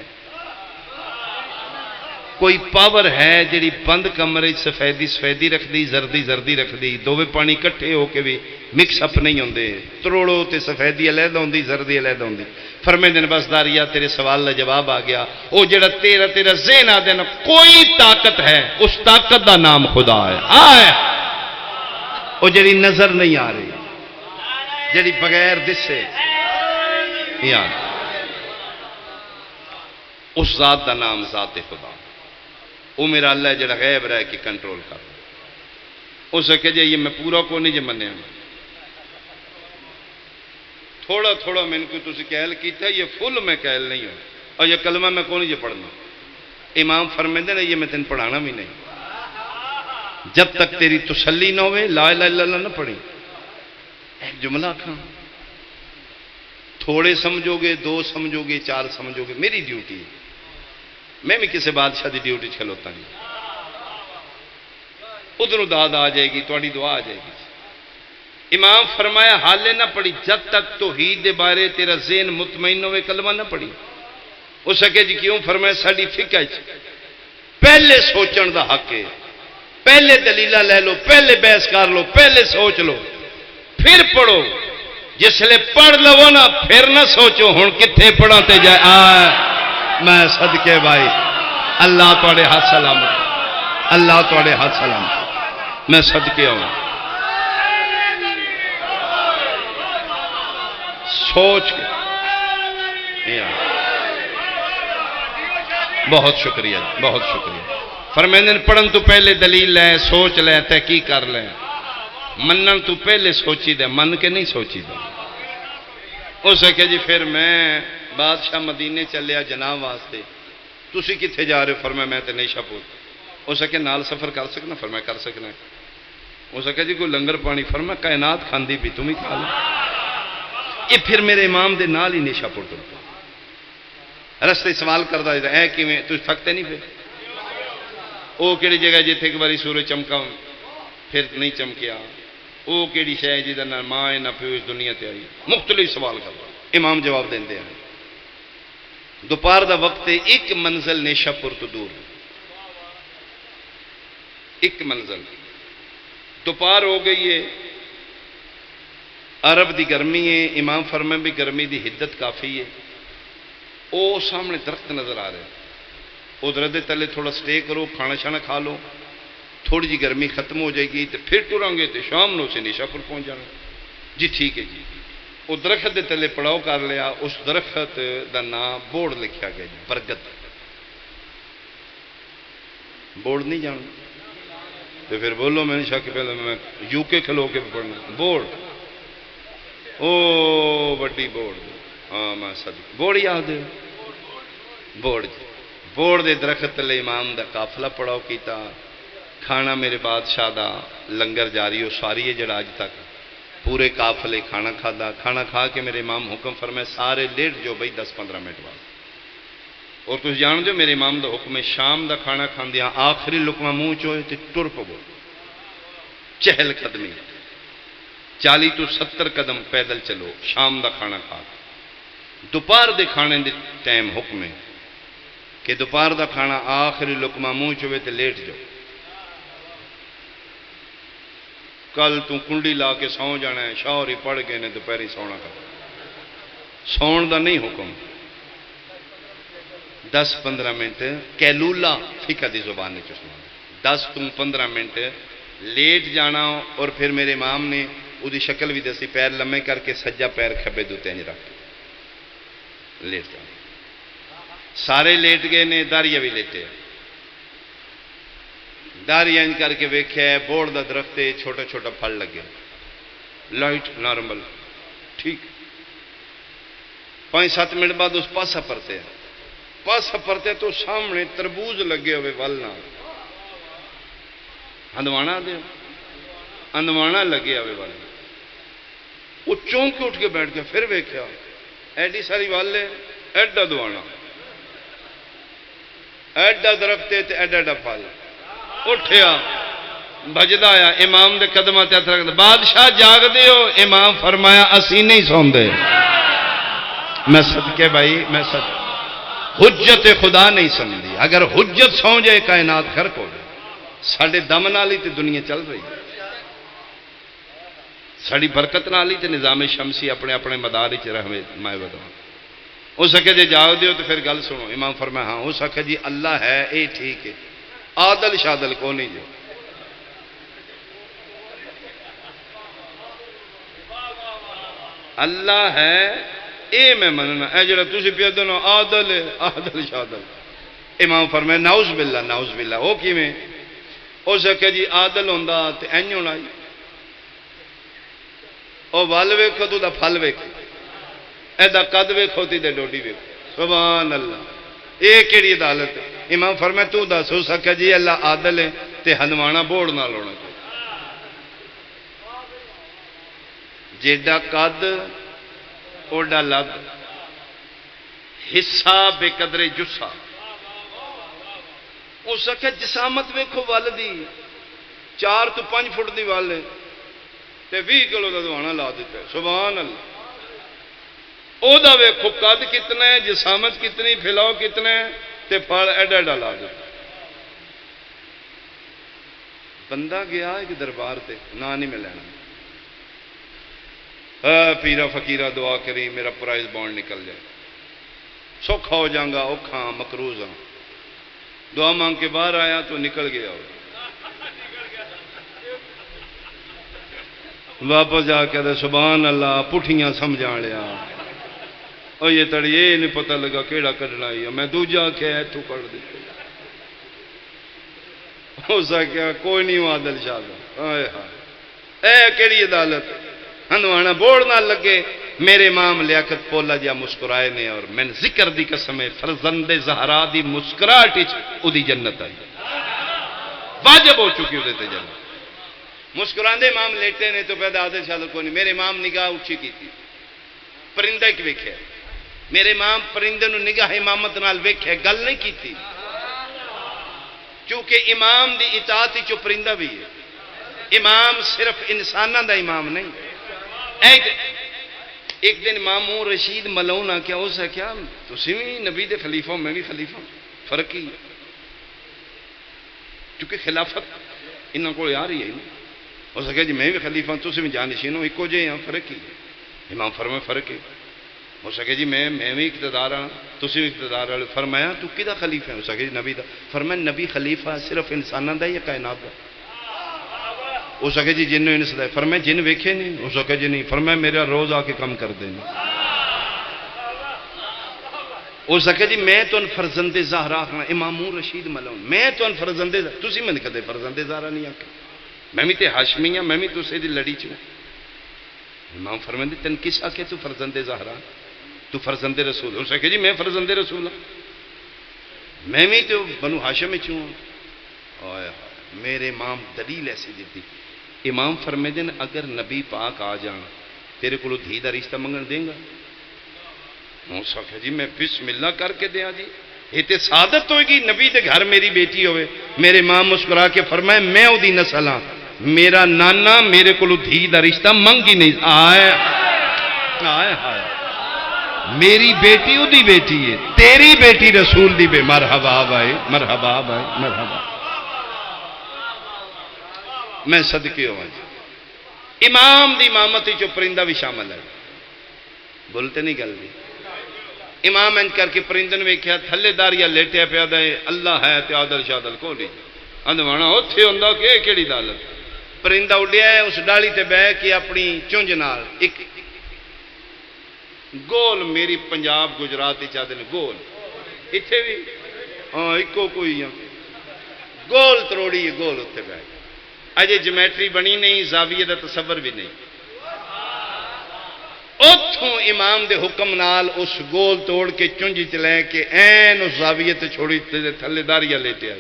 کوئی پاور ہے جیڑی بند کمرے سفیدی سفیدی رکھ دی زردی زردی رکھ دی، دوویں پانی کٹھے ہو کے بھی مکس اپ نہیں ہوندے، تروڑو تے سفیدی علیحدہ ہوندی زردی علیحدہ ہوندی۔ فرمے دن بس داریا تیرے سوال کا جواب آ گیا، وہ جڑا تیرا ذہن آ دینا کوئی طاقت ہے، اس طاقت دا نام خدا ہے۔ آئے وہ جڑی نظر نہیں آ رہی، جڑی بغیر دسے یاد، اس ذات دا نام ذات خدا، وہ میرا اللہ ہے جڑا غیب رہ کے کنٹرول کر ہو سکے جی یہ میں پورا کو نہیں جی منیا، تھوڑا تھوڑا میں کو تسی کہل کیتا یہ فل میں کہل نہیں ہوں، اور یہ کلمہ میں کون جی پڑھنا؟ امام فرمیندے نے یہ میں تین پڑھانا بھی نہیں، جب تک تیری تسلی نہ ہوئے لا الہ الا اللہ نہ پڑھی۔ ایک جملہ کھاں تھوڑے سمجھو گے، دو سمجھو گے، چار سمجھو گے، میری ڈیوٹی ہے، میں بھی کسی بادشاہ دی ڈیوٹی کھلوتا نہیں، ادھر داد آ جائے گی، تھوڑی دعا آ جائے گی۔ امام فرمایا حالے نہ پڑھی جب تک توحید دے بارے تیرا ذہن مطمئن ہوئے کلمہ نہ پڑھی۔ ہو سکے جی کیوں؟ فرمایا ساڈی فقہ پہلے سوچن دا حق ہے، پہلے دلیلہ لے لو، پہلے بحث کر لو، پہلے سوچ لو پھر پڑھو، جس لئے پڑھ لو نا پھر نہ سوچو ہن کتھے پڑھا تے جائے۔ میں صدقے بھائی اللہ توڑے ہاتھ سلامت، اللہ توڑے ہاتھ سلامت، میں صدقے ہوں، سوچ کے بہت شکریہ بہت شکریہ۔ فرمائیں پڑھن تو پہلے دلیل لیں، سوچ لیں، تحقیق کر لیں، منن تو پہلے سوچی دے، من کے نہیں سوچی دے۔ ہو سکے جی پھر میں بادشاہ مدینے چلیا جناب واسطے، تسی کتھے جا رہے ہو؟ فرمایا میں تے نیشا پور۔ ہو سکے نال سفر کر سکنا؟ فرمایا کر سکنا۔ ہو سکے جی کوئی لنگر پانی؟ فرمایا کائنات کھاندی بھی تم ہی کھا لو۔ یہ پھر میرے امام دے نال ہی نیشا پور ٹر پیا، رستے سوال کرتا اے کیویں تسی تھکتے نہیں پھر؟ وہ کہڑی جگہ جتھے ایک باری سورج چمکا پھر نہیں چمکیا، وہ کہڑی شے جہاں نہ ماں ہے نہ پیو اس دنیا تے آئی، مختلف سوال کرتا، امام جواب دیں ہیں۔ دوپہر دا وقت ایک منزل نیشا پور تو دور، ایک منزل، دوپہر ہو گئی ہے، عرب دی گرمی ہے، امام فرمائے بھی گرمی دی حدت کافی ہے، وہ سامنے درخت نظر آ رہے، وہ درخت دے تلے تھوڑا سٹے کرو، کھانا شانا کھا لو، تھوڑی جی گرمی ختم ہو جائے گی تو پھر ٹریں گے تو شام نو سے نیشا پور پہنچ جانا۔ جی ٹھیک ہے جی۔ وہ درخت دے تلے پڑاؤ کر لیا، اس درخت دا نام بورڈ لکھا گیا جی برگت، بورڈ نہیں جان تو پھر بولو میں نے شک پہلے میں یو کے کھلو کے پڑھنا بورڈ، او بڑی بورڈ، ہاں میں صدق بورڈ یاد ہے، بورڈ جی بورڈ دے درخت تلے امام دا قافلہ پڑاؤ کیتا، کھانا میرے بادشاہ دا لنگر جاری ہو ساری ہے جڑا اج تک پورے قافلے کھانا کھادا، کھانا کھا کے میرے امام حکم فرمائے سارے لیٹ جو بھائی 10-15 منٹ بعد، اور تم جان دو میرے امام دا حکم ہے شام دا کھانا کھاندیاں آخری لقمہ منہ چوئے تے ٹر پو، چہل قدمی 40 to 70 قدم پیدل چلو شام دا کھانا کھا۔ دوپہر دے کھانے دے ٹائم حکم ہے کہ دوپہر دا کھانا آخری لقمہ منہ چوئے تے لیٹ جاؤ، کل تو کنڈی لا کے سو جانا ہے، شاور ہی پڑھ گئے نے دوپہری سونا کا، سون دا نہیں حکم، 10-15 منٹ کیلولا فقہ دی زبان نے چسنا، 10-15 منٹ لیٹ جانا، اور پھر میرے امام نے وہ دی شکل بھی دسی، پیر لمے کر کے سجا پیر کھبے دوتے ہیں رکھ لیٹ جانا، سارے لیٹ گئے نے، داریا بھی لیٹے، داریا انج کر کے ویکھیا ہے، بوڑ دا درخت ہے، چھوٹا چھوٹا پھل لگے، لائٹ نارمل ٹھیک۔ 5-7 منٹ بعد اس پاسا پرتے ہیں، پاسا پرتے تو سامنے تربوز لگے ہوئے ول نہ ہندوانا دے ہندوانا لگے ہوئے ول، وہ چونک کے اٹھ کے بیٹھ گیا، پھر ویکھیا ایڈی ساری ول ہے، ایڈا دوانا، ایڈا درخت ہے ایڈا ایڈا پھل، اٹھیا بجدا آیا امام دے قدماں تے ہاتھ رکھدا، بادشاہ جاگ دے ہو؟ امام فرمایا اسی نہیں سوندے۔ میں صدقے بھائی، میں صدقے، حجت خدا نہیں سمجھی، اگر حجت سو جائے کائنات غرق ہو جائے۔ ساڈے دم نال ہی تے دنیا چل رہی ہے، ساڈی برکت نال ہی تے نظام شمسی اپنے اپنے مدار وچ رہے مائے ودا۔ ہو سکے جے جاگ دیو تو پھر گل سنو۔ امام فرمایا ہاں ہو سکے جی اللہ ہے اے ٹھیک ہے، عادل شادل کو نہیں جو۔ اللہ ہے اے میں مننا، اے جڑا تسی پیا دو عادل ہے، عادل شادل۔ امام فرمایا نعوذ باللہ نعوذ باللہ، وہ کیویں؟ ہو سکے جی عادل ہوندا تے اینج ہونا ہی، او ول ویکھو تو دا پھل ویکھو، ایدا قد ویکھو تے ڈوڈی ویکھو، سبحان اللہ، اے کیڑی عدالت ہے؟ امام فرمایا تو دس، ہو سکے جی اللہ عادل ہے تے ہندوانا بوڑ نال ہونا چاہیے، جیڈا قد اوڈا لد، حصہ بے قدر جسا، اس آخیا جسامت ویکھو ول دی 4 تو 5 فٹ دی ول ہے تے 20 کلو دا دوانا لا دیتا ہے، سبحان اللہ۔ او دا ویکھو قد کتنا ہے، جسامت کتنی، پھیلاؤ کتنا ہے تے پھل ایڈا ایڈا لا دیتا۔ بندہ گیا ایک دربار تے، نا نہیں میں لینا، پیرا فقیرہ دعا کری میرا پرائز بانڈ نکل جائے، سوکھا ہو جاؤں گا، اوکھا مقروض ہاں، دعا مانگ کے باہر آیا تو نکل گیا ہو، واپس جا کے سبحان اللہ پٹھیاں سمجھا لیا، اور یہ تڑی یہ نہیں پتہ لگا کیڑا کڈنا ہی، میں دوجا کیا تو کر دیتے، ہو سکیا کوئی نہیں عادل شادل، ہائے ہائے اے کیڑی عدالت، ہندوانا بوڑ نہ لگے۔ میرے امام لیاقت پولا جا مسکرائے نے، اور میں ذکر دی قسم ہے فرزند زہرا دی مسکراہٹ وچ اودی جنت آئی، واجب ہو چکی اودے تے جنت۔ مسکراندے امام لیٹے نے تو پیدا عادل شادل کو نہیں، میرے امام نگاہ اٹھی کی تھی، پرندہ ایک ویکھیا، میرے امام پرندے نو نگاہ امامت نال ویکھیا، گل نہیں کی تھی، کیونکہ امام دی اطاعت وچ پرندہ بھی ہے، امام صرف انساناں دا امام نہیں۔ ایک دن امام رشید ملون آ کیا، اس ہے کیا تسی بھی نبی دے خلیفہ میں بھی خلیفہ، فرق ہی ہے، کیونکہ خلافت انہاں کو آ رہی ہے نا، ہو سکے جی میں بھی خلیفہ ہوں تسی بھی جانشین ہو، ایکو جے ہاں، فرق ہی ہے۔ امام فرمایا فرق ہے، ہو سکے جی میں بھی اقتدار ہاں تسی بھی اقتدار والے، فرمایا تو کدا خلیفہ ہے؟ ہو سکے جی نبی دا، فرمایا نبی خلیفہ صرف انساناں دا یا کائنات دا؟ ہو سکے جی جن انس دا، فرمایا جن ویکھے نہیں؟ ہو سکے جی نہیں، فرمایا میرا روز آ کے کم کر دینا۔ ہو سکے جی میں تو فرزند زہرا آخنا، امام رشید ملون میں تو فرزند تسی میں کدے فرزند زہرا نہیں آکھا، میں بھی تے ہاشمی ہاں، میں بھی تسے دی لڑی چوں۔ امام فرماندے تن کس آکھے تو فرزند زہرا، تو فرزند رسول؟ ہو سکے جی میں فرزند رسول ہوں، میں بھی تو بنو ہاشم چوں ہوں۔ میرے امام دلیل ایسی دیتی، امام فرمیندے نے اگر نبی پاک آ جان تیرے کو دھی دا رشتہ منگن دیں گا؟ ہو سکے جی میں بسم اللہ کر کے دیا جی، یہ تے سعادت ہوئے گی نبی دے گھر میری بیٹی ہوئے۔ میرے امام مسکرا کے فرمائے میں او دی نسل ہاں، میرا نانا میرے کو دھی دا رشتہ منگ ہی نہیں آئے آئے آئے، میری بیٹی او دی بیٹی ہے، تیری بیٹی رسول دی بے، مرحبا بھائی مرحبا بھائی مرحبا۔ میں صدقے ہوا جی، امام دی امامت چو پرندہ بھی شامل ہے، بولتے نہیں گل دی۔ امام انج کر کے پرندن ویکھیا، تھلے داریا لیٹیا پیا دے، اللہ ہے تے عادل شادل کو نہیں، اندوانا اوتھے ہوندا کہ کیڑی عدالت۔ پرندہ اڈیا ہے، اس ڈالی تے بہ کے اپنی چونج نال ایک گول، میری پنجاب گجرات چاہتے ہیں گول، اتنے بھی ہاں ایکو کوئی گول تروڑی ہے، گول اتنے پہ اجے جمیٹری بنی نہیں، زاویے کا تصور بھی نہیں۔ اتوں امام دے حکم نال اس گول توڑ کے چنجی چ لے کے این اس زاویے تے چھوڑی تے تھلے داریا لیٹیا۔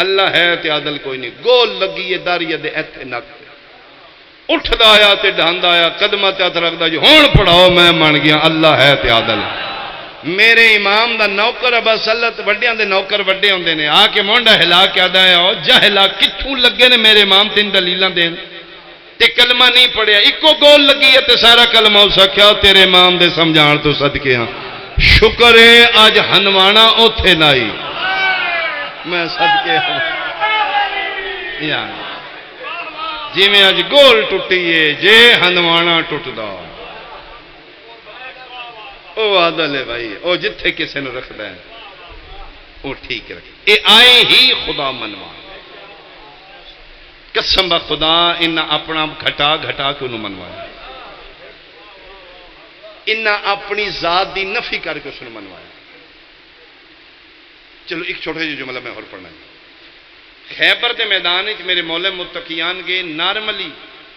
اللہ ہے تے عادل کوئی نہیں، گول لگی ہے داریا دے ایتھے نک اٹھدا آیا تے ڈھاندا آیا، قدمہ تے ہاتھ رکھدا جی ہن پڑھاؤ میں من گیا اللہ ہے تے عادل۔ میرے امام دا نوکر ابا سلط وڈیاں دے نوکر وڈے ہوندے نے، آ کے مونڈا ہلا کے آدا ہے او جہلا کتھوں لگے نے میرے امام تین دلیلاں دین تے کلمہ نہیں پڑھیا، اکو گول لگی ہے تے سارا کلمہ اس آکھیا تیرے امام دے سمجھان تو صدقے ہاں، شکر ہے اج ہنوانا اوتھے نائی، میں صدقے ہاں یار جی میں اج گول ٹوٹی ہے جے ہنوانا ٹوٹدا او عادل ہے بھائی، او جتھے کسے نو رکھدا ہے او ٹھیک رکھے۔ اے آئے ہی خدا منوا، قسم با خدا انہاں اپنا گھٹا گھٹا کے انہوں منوایا، انہاں اپنی ذات دی نفی کر کے اس نے منوایا۔ چلو ایک چھوٹا جی جملہ میں اور پڑھنا ہے۔ خیبر دے میدان وچ میرے مولا متقیان گئے نارملی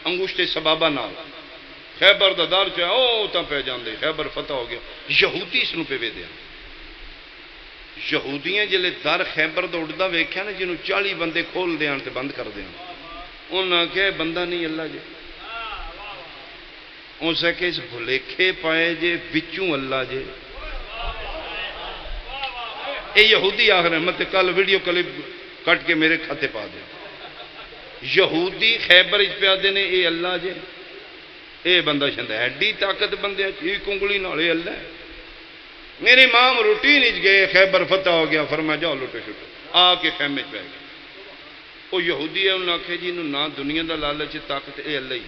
انگوشتے سبابہ نال، خیبر دا دار چاہے او تا پہ جاندے، خیبر فتح ہو گیا، یہودی اس نو پہ وے دیا۔ یہودیاں جلے در خیبر دا اڑدا ویکھیا نا جنوں 40 بندے کھول دیاں تے بند کر دیاں، انہاں کہ بندہ نہیں اللہ جے، اس کہ اس بھلیکھے پائے جے وچوں اللہ جے۔ اے یہودی آخر ہے مت کل ویڈیو کلپ کٹ کے میرے کھاتے پا دے، یہودی خیبر اس پہ آدھے نے اے اللہ جے، اے بندہ شندہ ایڈی طاقت بندے چی کنگلی نالے اللہ ہے۔ میرے امام روٹین اچ گئے، خیبر فتح ہو گیا، فرمایا جاؤ لوٹے شوٹے، آ کے خیمے پہ گئے۔ وہ یہودی ہے انہوں نے آکھے جی انہوں نہ دنیا دا لالچ طاقت اے اللہ ہی،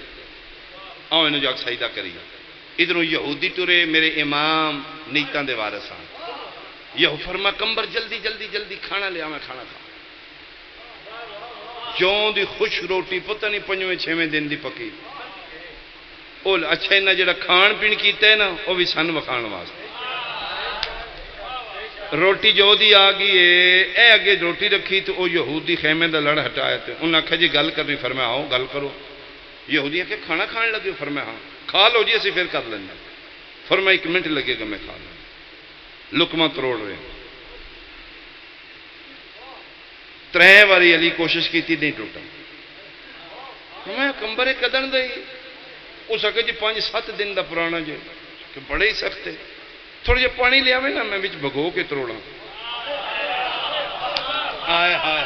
آؤ انہوں جاک سجدہ کری۔ ادھروں یہودی ٹرے میرے امام نیتاں دے وارث آن، یہ فرما کمبر جلدی جلدی جلدی کھانا لیا میں کھانا کھا، جوں دی خوش روٹی پتہ نہیں 5ویں 6ویں دن دی پکی، اچھا انہیں جڑا کھان پین کیتا ہے نا وہ بھی سن وکھان واسطے، روٹی جو دی آ گئی ہے اے اگے روٹی رکھی تو وہ یہودی خیمے دا لڑ ہٹایا تے انہاں آکھیا جی گل کرنی، فرمایا آؤ گل کرو۔ یہودی کہ کھانا کھان لگے، فرمایا ہاں، کھا لو جی اسی پھر کر لینا، فرمایا 1 منٹ لگے گا میں کھا لوں، لقمہ تروڑ رہے 3 باری علی کوشش کی تھی نہیں ٹوٹا، میں کمبرے کدن دے اس آگے جی 5-7 دن دا پرانا جو کہ بڑے ہی سخت ہے، تھوڑا جا پانی لیا میں نا میں بچ بھگو کے تروڑا، آئے ہائے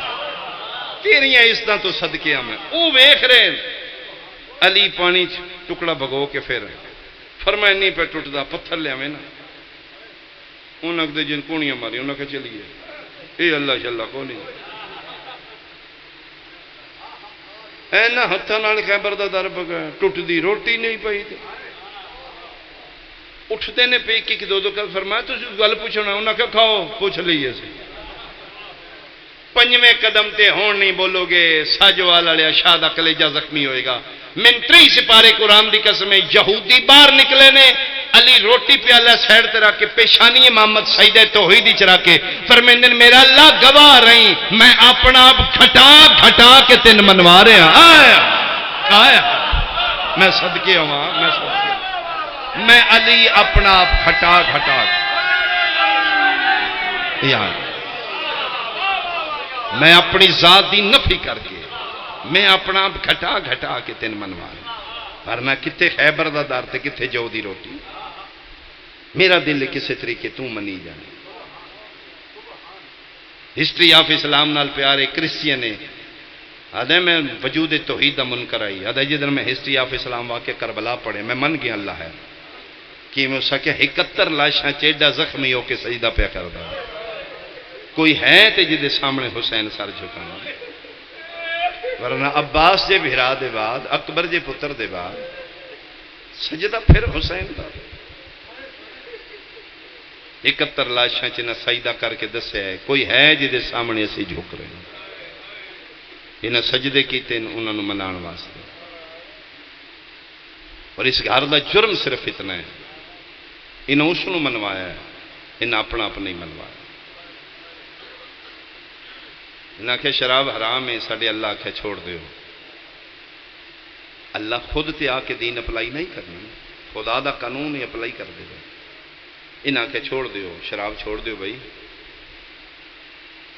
تیریاں عزتاں تو صدقے میں او ویکھ رہے علی پانی ٹکڑا بھگو کے پھر فرمایا نہیں پہ ٹوٹدا، پتھر لیا میں نا، انہاں دے جن کونیاں ماری، انہاں کہ چلیے اے اللہ شاللہ کو نہیں اینا ہتھاں نال خیبر دا در بگا، ٹوٹ دی روٹی نہیں پئی تے اٹھتے نے پی کی 2 کل فرمایا تو گل پوچھنا، انہاں کہ کھاؤ پوچھ لئیے سی، 5ویں قدم تے ہون نہیں بولو گے ساج والا لیا شاہ دا کلیجہ زخمی ہوئے گا۔ من 3 سپارے قرآن دی قسم یہودی باہر نکلے نے، علی روٹی پیالہ سیڑ ترا کے پیشانی محمد سیدہ توحیدی چرا کے فرمیندن میرا اللہ گواہ رہی میں اپنا آپ گھٹا گھٹا کے تین منوا رہے ہیں، آیا آیا میں صدقے ہوا، میں صدقے، میں علی اپنا آپ گھٹا گھٹا یار میں اپنی ذات دی نفی کر کے میں اپنا آپ گھٹا گھٹا کے تین منوا رہا، ورنہ کتے خیبر دا دار تے کتے جو دی روٹی، میرا دل کسے طریقے تو منی جانے۔ ہسٹری آف اسلام نال پیارے کرسچین نے آدھے میں وجود توحید دا منکر آئی، آدھے جدن میں ہسٹری آف اسلام واقع کربلا پڑھے میں من گیا اللہ ہے کہ میں اس کے 71 لاشاں چیڈا زخمی ہو کے سجدہ پہ کر دا، کوئی ہے تے جدے سامنے حسین سر جھکانا، ورنہ عباس جے بھرا دے بعد اکبر جے پتر دے بعد سجدہ پھر حسین دا، 71 لاشاں چنہ سجدہ کر کے دسے ہے کوئی ہے جدے سامنے اسی جھک رہے ہیں، انہیں سجدے کیتے انہوں نے منان واسطے، اور اس گھر دا جرم صرف اتنا ہے انہیں اس نے منوایا ہے، انہیں اپنا اپنا نہیں منوایا۔ انہیں آخیا شراب حرام ہے، ساڈے اللہ آخیا چھوڑ دیو۔ اللہ خود تے آ کے دین اپلائی نہیں کرنا، خدا دا قانون ہی اپلائی کر دے گا۔ انہیں آخیا چھوڑ دیو، شراب چھوڑ دیو بھائی۔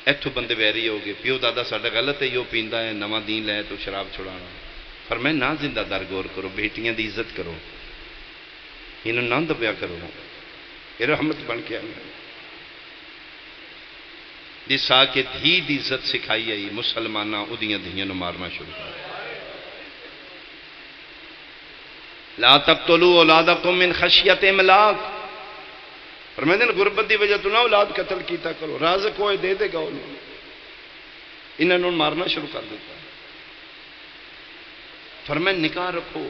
اتوں بندے ویری ہو گئے، پیو دادا ساڈا غلط ہے، یہ پیندا ہے، نواں دین لے تو شراب چھڑانا۔ فرمایا نہ زندہ دار غور کرو، بیٹیاں دی عزت کرو، انہوں نہ دبیا کرو، یہ رحمت بن کے آنا۔ جس آ کے دھی دی عزت سکھائی آئی، مسلمانہ اودیاں دھیاں نو مارنا شروع کر۔ لا تقتلوا اولادکم من خشیت املاک، فرماتے ہیں غربت دی وجہ تو نہ اولاد قتل کیتا کرو، رازق ہوئے دے دے گا انہوں، انہوں نے مارنا شروع کر دیتا۔ فرمایا نکاح رکھو،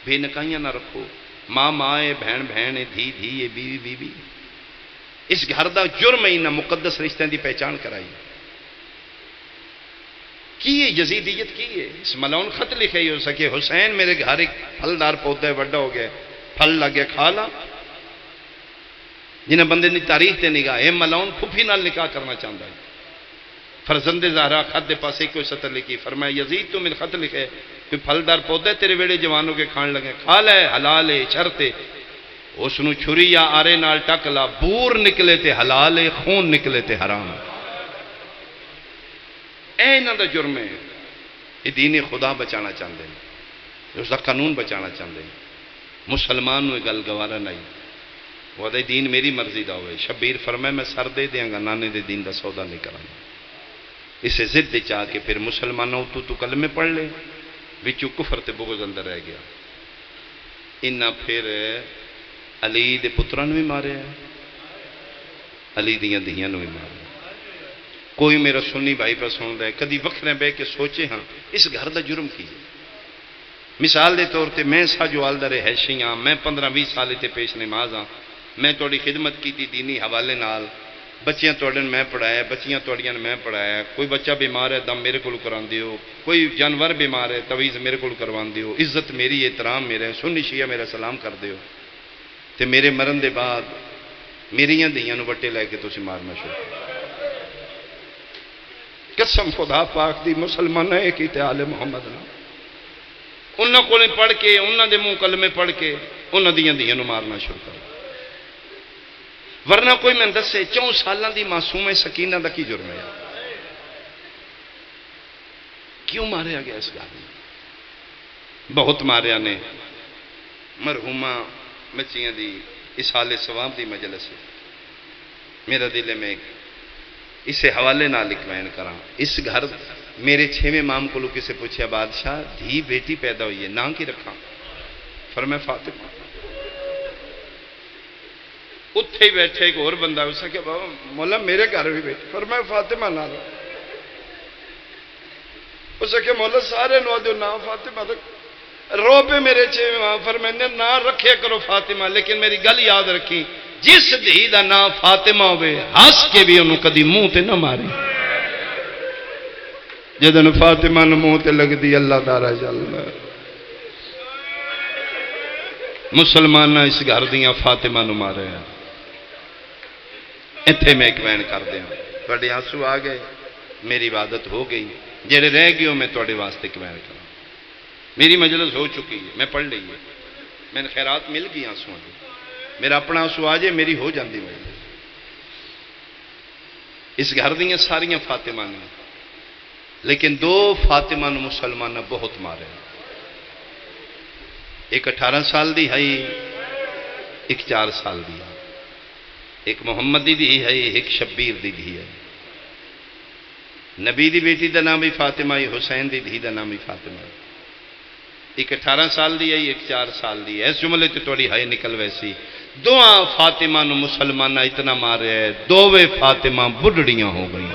بے نکاحیاں نہ رکھو، ماں ماں ہے، بہن بہن ہے، دھی دھی ہے، بیوی بیوی۔ اس گھر دا جرم ہی نہ مقدس رشتوں دی پہچان کرائی کی ہے، یزیدیت کی ہے۔ اس ملعون خط لکھے ہی ہو سکے، حسین میرے گھر ایک پھلدار پودا ہے، بڑا ہو گیا، پھل لگ گیا، کھا لا۔ جنہیں بندے نے تاریخ تے نگاہ ہے، ملعون پھوپھی نال نکاح کرنا چاہتا ہے۔ فرزند زہرا خط دے پاس ایک کوئی سطر لکھی، فرمایا یزید تو میرے خط لکھے کوئی پھلدار پودا ہے تیرے ویڑے جوانوں کے کھان لگے، کھا لے، حلال ہے، شرط ہے۔ اس نو چھری یا آرے نال ٹک لا، بور نکلے تے حلال ہے، خون نکلے تے حرام ہے۔ اے انہاں دا جرم ہے۔ یہ دین خدا بچانا چاہتے ہیں، اس دا قانون بچانا چاہتے ہیں۔ مسلمان نو گل گوارا نہیں، وہ دے دین میری مرضی دا ہوئے۔ شبیر فرمائے میں سر دے دیاں گا، نانے دے دین دا سودا نہیں کرانا۔ اسے ضد چاہ کے پھر مسلمانوں تو کلمے پڑھ لے، وچوں کفر تے بغض اندر رہ گیا۔ انہاں پھر علی دے پتراں نو بھی مارے، علی دیاں دھیاں نو بھی مارے۔ کوئی میرا سنی بھائی پہ سنتا ہے، کدی وکھرے بہ کے سوچے ہاں اس گھر دا جرم کی ہے۔ مثال دے طور تے میں ساجو آلدہ رہائشی ہاں، میں 15-20 سال تے پیش نماز ہاں، میں توڑی خدمت کی تھی دینی حوالے نال، بچیاں توڑن میں پڑھایا، بچیاں توڑیاں میں پڑھایا، کوئی بچہ بیمار ہے دم میرے کول کران دیو، کوئی جانور بیمار ہے تویز میرے کول کروان دیو، عزت میری، احترام میرے، سنی شیعہ میرا سلام کر دیو، تے میرے مرن دے بعد میریاں دھیاں نو بٹے لے کے تسی مارنا شروع کر۔ قسم خدا پاک دی مسلمان ہے کیتے آل محمد نا، انہاں کو پڑھ کے، انہاں دے منہ کلمے پڑھ کے، انہاں دیاں دھیاں نو مارنا شروع کر۔ ورنہ کوئی میں دسے 4 سالاں دی معصوم سکینہ دا کی جرم ہے؟ کیوں ماریا گیا اس گھر میں؟ بہت ماریا نے مرحومہ بچیاں دی اسال ثواب دی مجلس ہے، میرا دل میں اسے حوالے نہ لکھوائن کراں۔ اس گھر میرے 6ویں امام کو کسے پوچھا بادشاہ دھی بیٹی پیدا ہوئی ہے، نام کی رکھاں؟ فرمایا فاطمہ۔ اتھے ہی بیٹھے ایک اور بندہ، اس نے کہا بابا مولا میرے گھر بھی بیٹھے، فرمایا فاطمہ نہ رو۔ اس نے کہا مولا سارے نو دو نام فاطمہ تک رو پہ میرے 6ویں امام، فرمایا نہ رکھے کرو فاطمہ، لیکن میری گل یاد رکھی جس دھی دا نام فاطمہ ہوئے ہس کے بھی انہوں کدی منہ تے نہ ماری۔ جدن فاطمہ نو منہ تے لگ دی اللہ دارا جلنا۔ مسلمانہ اس گھر دیاں فاطمہ نو مارے ہیں۔ اتھے میں ایک وین کر دیا، توڑے آنسو آ گئے، میری عبادت ہو گئی، جڑے رہ گئے ہو میں توڑے واسطے ایک وین کروں۔ میری مجلس ہو چکی ہے، میں پڑھ لئی ہے، میں نے خیرات مل گئی آنسو آگے، میرا اپنا آنسو آ جائے میری ہو جاندی مجلس۔ اس گھر دیاں ساریاں فاطمہ نے، لیکن 2 فاطمہ نو مسلمانہ بہت مارے، ایک 18 سال دی ہے، ایک 4 سال دی ہے، ایک محمد دی ہے، ایک شبیر دی ہے۔ نبی دی بیٹی دا نام بھی فاطمہ ہے، حسین دی دھی دا نام بھی فاطمہ ہے۔ ایک 18 سال دی ہے، ایک 4 سال دی ہے۔ اس جملے تے توڑی ہے نکل ویسی، 2 فاطمہ نو مسلمانہ اتنا مارے ہے، 2 فاطمہ بڑھڑیاں ہو گئی۔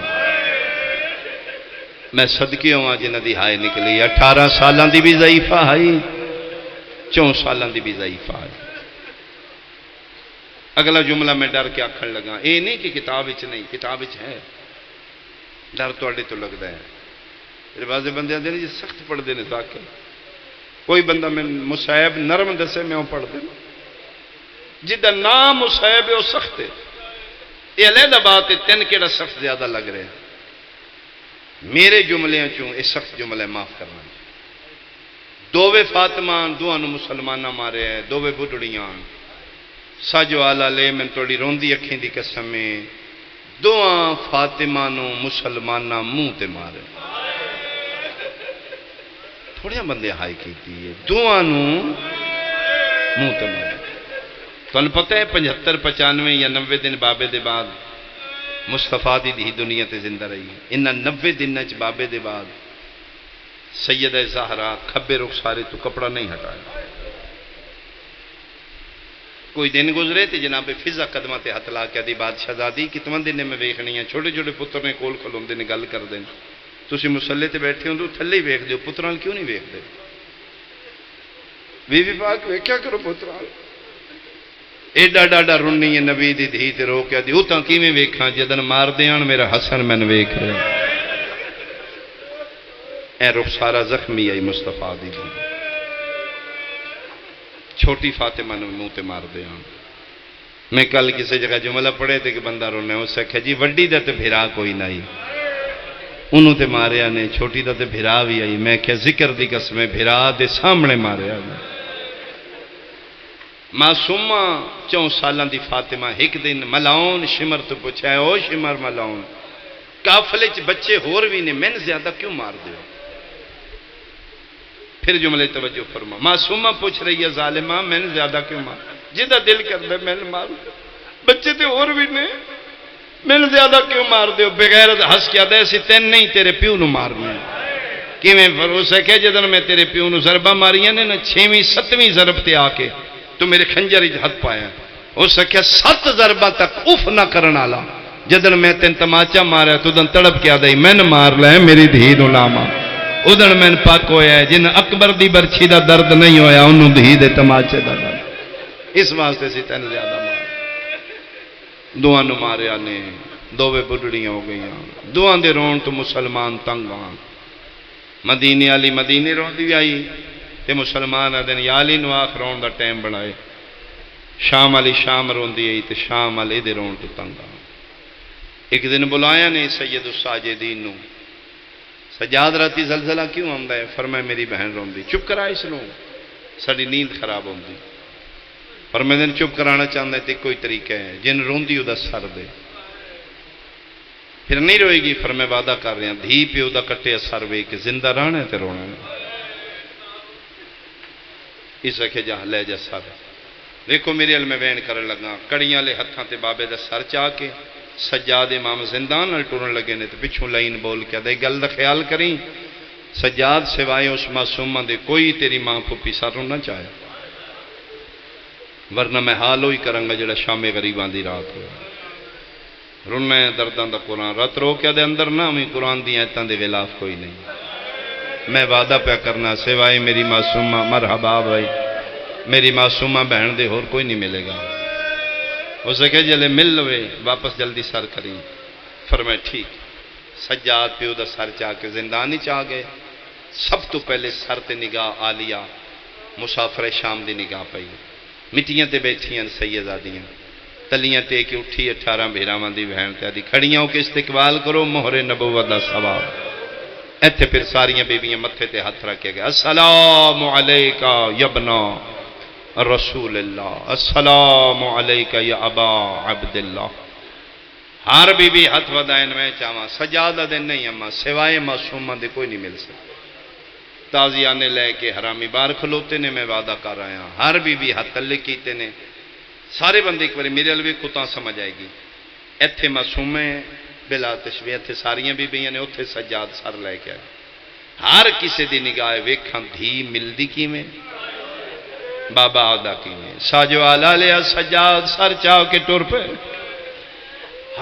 میں صدقے ہوں جنہ دی ہائے نکلی، 18 سالان دی بھی ضعیفہ ہے، 4 سالان دی بھی ضعیفہ ہے۔ اگلا جملہ میں ڈر کے آکھن لگا، اے نہیں کہ کتاب وچ نہیں، کتاب وچ ہے، ڈر توڑے تو لگتا ہے۔ میرے بازے بندے آتے ہیں جی سخت پڑھ دینے واقعی، کوئی بندہ میں مصائب نرم دسے میں وہ پڑھ دینا، جدہ نام مصائب ہے وہ سخت ہے۔ یہ علیحدہ بات ہے، تین کیڑا سخت زیادہ لگ رہے ہیں، میرے جملے چوں یہ سخت جملے معاف کرنا دووے فاطمہ دوہاں نو مسلمانہ مارے ہے دووے بڑھڑیاں ساجو آلہ لے میں توڑی روندی اکھیں دی قسمیں دوہاں فاطمہ نو مسلمانہ منہ تے مارے تھوڑے بندے ہائی کیتی ہے دوہاں نو منہ تے مارے تو انہوں پتہ ہے 75 95 یا 90 دن بابے دے بعد مصطفیٰ دی دنیا تے زندہ رہی ہے انہاں 90 دن چ بابے دے بعد سیدہ زہرا کھبے رخسارے تو کپڑا نہیں ہٹایا کوئی دن گزرے تے جناب فضا قدمہ تے ہاتھ لا کے دی بادشاہ زادی کتنے دن میں ویکھنی ہے چھوٹے چھوٹے پتر نے کول کھلوندے نے گل کر دین تسی مصلی تے بیٹھے ہوں تو تھلے ہی ویکھ دیو پتران کیوں نہیں ویکھ دے بی بی پاک ویکھیا کرو پتران ایڈا ڈاڈا رونی ہے نبی دی دھی تے رو کے دی اوتاں کیویں ویکھاں جدن مار دیاں میرا حسن میں ویکھ رہا اے رخسارہ زخمی آئی مصطفیٰ دی دی چھوٹی فاطمہ نے منہ تے مار دیا میں کل کسی جگہ جملہ پڑھے تھے کہ بندہ رونے اس سے کہا جی وڈی دا تے بھرا کوئی نہیں انہوں تے ماریا نے چھوٹی دا تے بھرا بھی آئی میں کہ ذکر دی قسمیں بھرا دے سامنے ماریا نے معصومہ 4 سالان دی فاطمہ ایک دن ملاؤن شمر تو پوچھا ہے او شمر ملاؤن کافلے چ بچے ہور بھی نے میں زیادہ کیوں مار دے پھر جملے توجہ فرما معصومہ پوچھ رہی ہے ظالمہ میں نے زیادہ کیوں مار جدہ دل کر دے میں نے مار بچے تے اور بھی نے میں نے زیادہ کیوں مار دے بغیر ہس کیا دے سی تین نہیں تیرے پیو نو مارنے کہ میں فروس ہے کہ جدن میں تیرے پیو نو ضربہ ماریاں نے 6ویں 7ویں ضرب تے آ کے تو میرے خنجر ہی ہاتھ پایا ہو سکیا 7 ضربہ تک اف نہ کرنا لا جدن میں تین تماچا مارا تو دن تڑپ کیا دائی میں نے مار لے میری دھی نو لاما ادھر میں پاک ہویا ہے جن اکبر دی برچھی دا درد نہیں ہویا انہوں دھی دے تماچے دا درد اس واسطے سی تین زیادہ مار دعا نو ماریا نے دووے بڑھڑیاں ہو گئی دعا دے رون تو مسلمان تنگ آن مدینے علی مدینے رون دی آئی تے مسلمان آدھن یالی نو آخ رون دا ٹیم بڑھائے شام علی شام رون دی آئی تے شام علی دے رون تو تنگ آن ایک دن بلایا نے سید الساجدین نو سجاد راتی زلزلہ کیوں آمدہ ہے فرمائے میری بہن رون دی چپ کرا اس نو ساڑی نیند خراب ہوں دی فرمائے دن چپ کرانا چاہتا ہے تے کوئی طریقہ ہے جن رون دی ادھا سر دے پھر نہیں روئے گی فرمائے وعدہ کر رہے ہیں دھی پہ ادھا کٹے سر وے کہ زندہ رانا ہے تے رونا ہے اس رکھے جہاں لے جا سر دیکھو میرے علم بین کرنے لگا کڑیاں لے ہتھاں تے بابے دا سر چاہ کے سجاد امام زندان نال ٹورن لگے نے تو پچھوں لائن بول کے دے گل دا خیال کریں سجاد سوائے اس معصومہ دے کوئی تیری ماں پھپی سر نہ چاہے ورنہ میں حال ہوئی کرنگا جڑا شام غریبان دی رات ہو رونا ہے دردان دا قرآن رات رو کیا دے اندر نہ ہمیں قرآن دی آیتان دے غلاف کوئی نہیں میں وعدہ پہ کرنا سوائے میری معصومہ مرحبا بھائی میری معصومہ بہن دے اور کوئی نہیں ملے گا اسے کہ جلے مل لوے واپس جلدی سر کریں فرمائے ٹھیک سجاد پیو دا سر چاہ کے زندانی چاہ گئے سب تو پہلے سر تے نگاہ آلیا مسافر شام دی نگاہ پئی مٹیاں تے بیٹھیاں سیدادیاں تلیاں تے کہ اٹھی 18 بھیراواں دی بہن تے دی کھڑیاں کے استقبال کرو مہر نبوت دا ثواب ایتھے پھر ساریاں بیبیاں متھے تے ہاتھ رکھ کے گئے السلام علیکہ یا ابنا رسول اللہ السلام علیکہ یا ابا عبداللہ ہر بی بی ہاتھ ودائن میں چاہاں سجادہ دن نہیں اما سوائے معصومہ دے کوئی نہیں مل سکتا تازیہ نے لے کے حرامی بار کھلوتے نے میں وعدہ کر رہا ہوں ہر بی بی ہاتھ تلے کیتے نے سارے بندے ایک بارے میرے لئے کتاں سمجھ آئے گی ایتھے معصومے بلا تشبیہ ایتھے ساریاں بی بیاں نے اتھے سجاد سر لے کے آئے ہر کسی دی نگاہ ویکھاں دھی ملدی کی میں بابا آدھا کی میں ساجو آلہ لیا سجاد سر چاہ کے ٹور پہ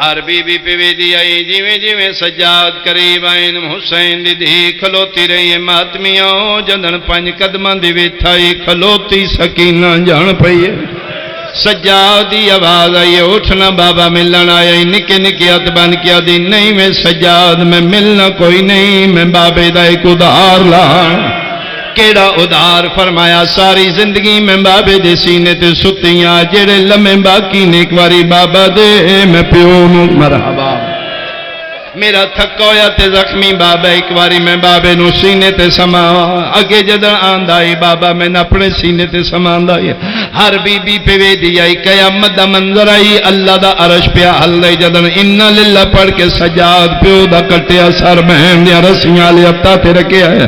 ہر بی بی پہ بھی دی آئی جیویں جیویں سجاد قریب آئین حسین دی دھی کھلوتی رہی ہے ماتمیاں جدن 5 قدمان دی ویتھائی کھلوتی سکینہ جان پئی ہے سجاد دی آواز آئی اٹھنا بابا ملن آیا نکے نکے ہاتھ بن کیا دی نہیں میں سجاد میں ملنا کوئی نہیں میں بابے دا ایک ادھار لا کیڑا ادھار فرمایا ساری زندگی میں بابے دے سینے تے ستیاں جڑے لمے باقی نے ایک واری بابا دے میں پیو نو مرحبا میرا تھکا ہویا تے زخمی بابا ایک باری میں بابے نو سینے تے سماوا اگے جدن آندا اے بابا میں اپنے سینے تے سماندا اے ہر بی بی پہ وے دی آئی قیامت دا منظر آئی اللہ دا عرش پہ حل دے جدن انا للہ پڑھ کے سجاد پیو دا کٹیا سر بہن دیا رسیاں لے اتا تے رکھے آئے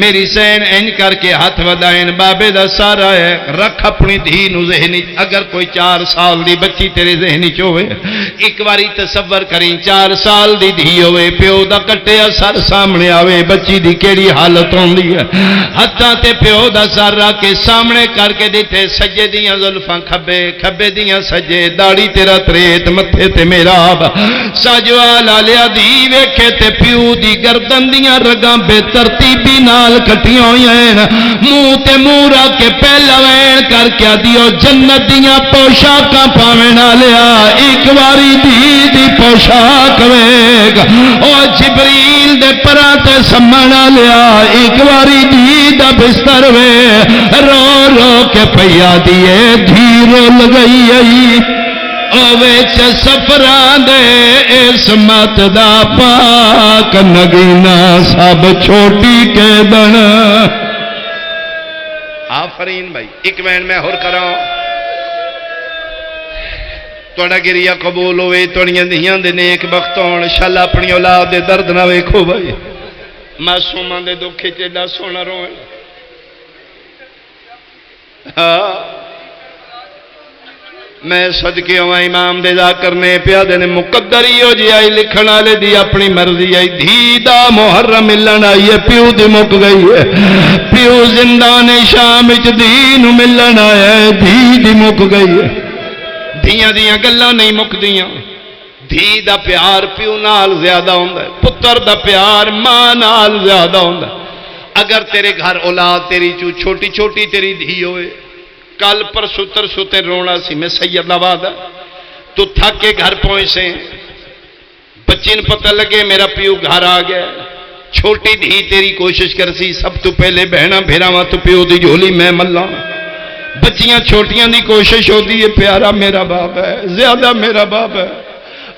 میری سین این کر کے ہاتھ ودائن بابے دا سارا ہے رکھ اپنی دھی نو ذہنی اگر کوئی 4 سال دی بچی تیرے ذہنی چوے ایک باری تصور کریں 4 سال دی دھی ہوئے پیو دا کٹیا سر سامنے آوے بچی دی کیڑی حالت ہوندی ہے ہتھاں تے پیو دا سر را کے سامنے کر کے دیتے سجے دیاں زلفاں کھبے کھبے دیاں سجے داڑھی تیرا تریت متھے تے میرا ساجوا لالیا دی ویکھے تے پیو دی گردن دیاں رگاں بے ترتیبی نال کٹیاں ہوئیں منہ تے منہ رکھ کے پہلا وین کر کے دیو جنت دیاں پوشاکاں پاویں لیا ایک باری دی پوشاک ویگ او جبریل دے پراتے سمنا لیا ایک باری دی دا بستر وے رو رو کے پیا دیے دھیرو لگئی آئی اوے چا سفران دے اسمت دا پاک نگینا سب چھوٹی کے دن آفرین بھائی ایک وین میں ہور کراؤں توڑا گریہ قبول ہوئے توڑیاں دہیاں دے نیک بختون شال اپنی اولاد دے درد نہ ویکھو بھائی معصومان دے دکھے چیدہ سونا روئے میں صدقے ہوا امام دے جا کرنے پیادے نے مقدری ہو جی آئی لکھنا لے دی اپنی مرضی آئی دھیدہ محرم ملن آئی ہے پیو دی مک گئی ہے پیو زندان شام اچ دین ملن آیا ہے دھی دی مک گئی ہے دھیاں دیاں گلہ نہیں مک دیاں دھی دا پیار پیو نال زیادہ ہوندہ ہے پتر دا پیار ماں نال زیادہ ہوندہ ہے اگر تیرے گھر اولاد تیری چھوٹی چھوٹی تیری دھی ہوئے کل پر ستر ستے رونا سی میں سید آباد تو تھک کے گھر پہنچے بچین پتہ لگے میرا پیو گھر آ گیا چھوٹی دھی تیری کوشش کر سی سب تو پہلے بہنا بھیراواں تو پیو دی جھولی میں ملا بچیاں چھوٹیاں دی کوشش ہوتی ہے پیارا میرا باپ ہے زیادہ میرا باپ ہے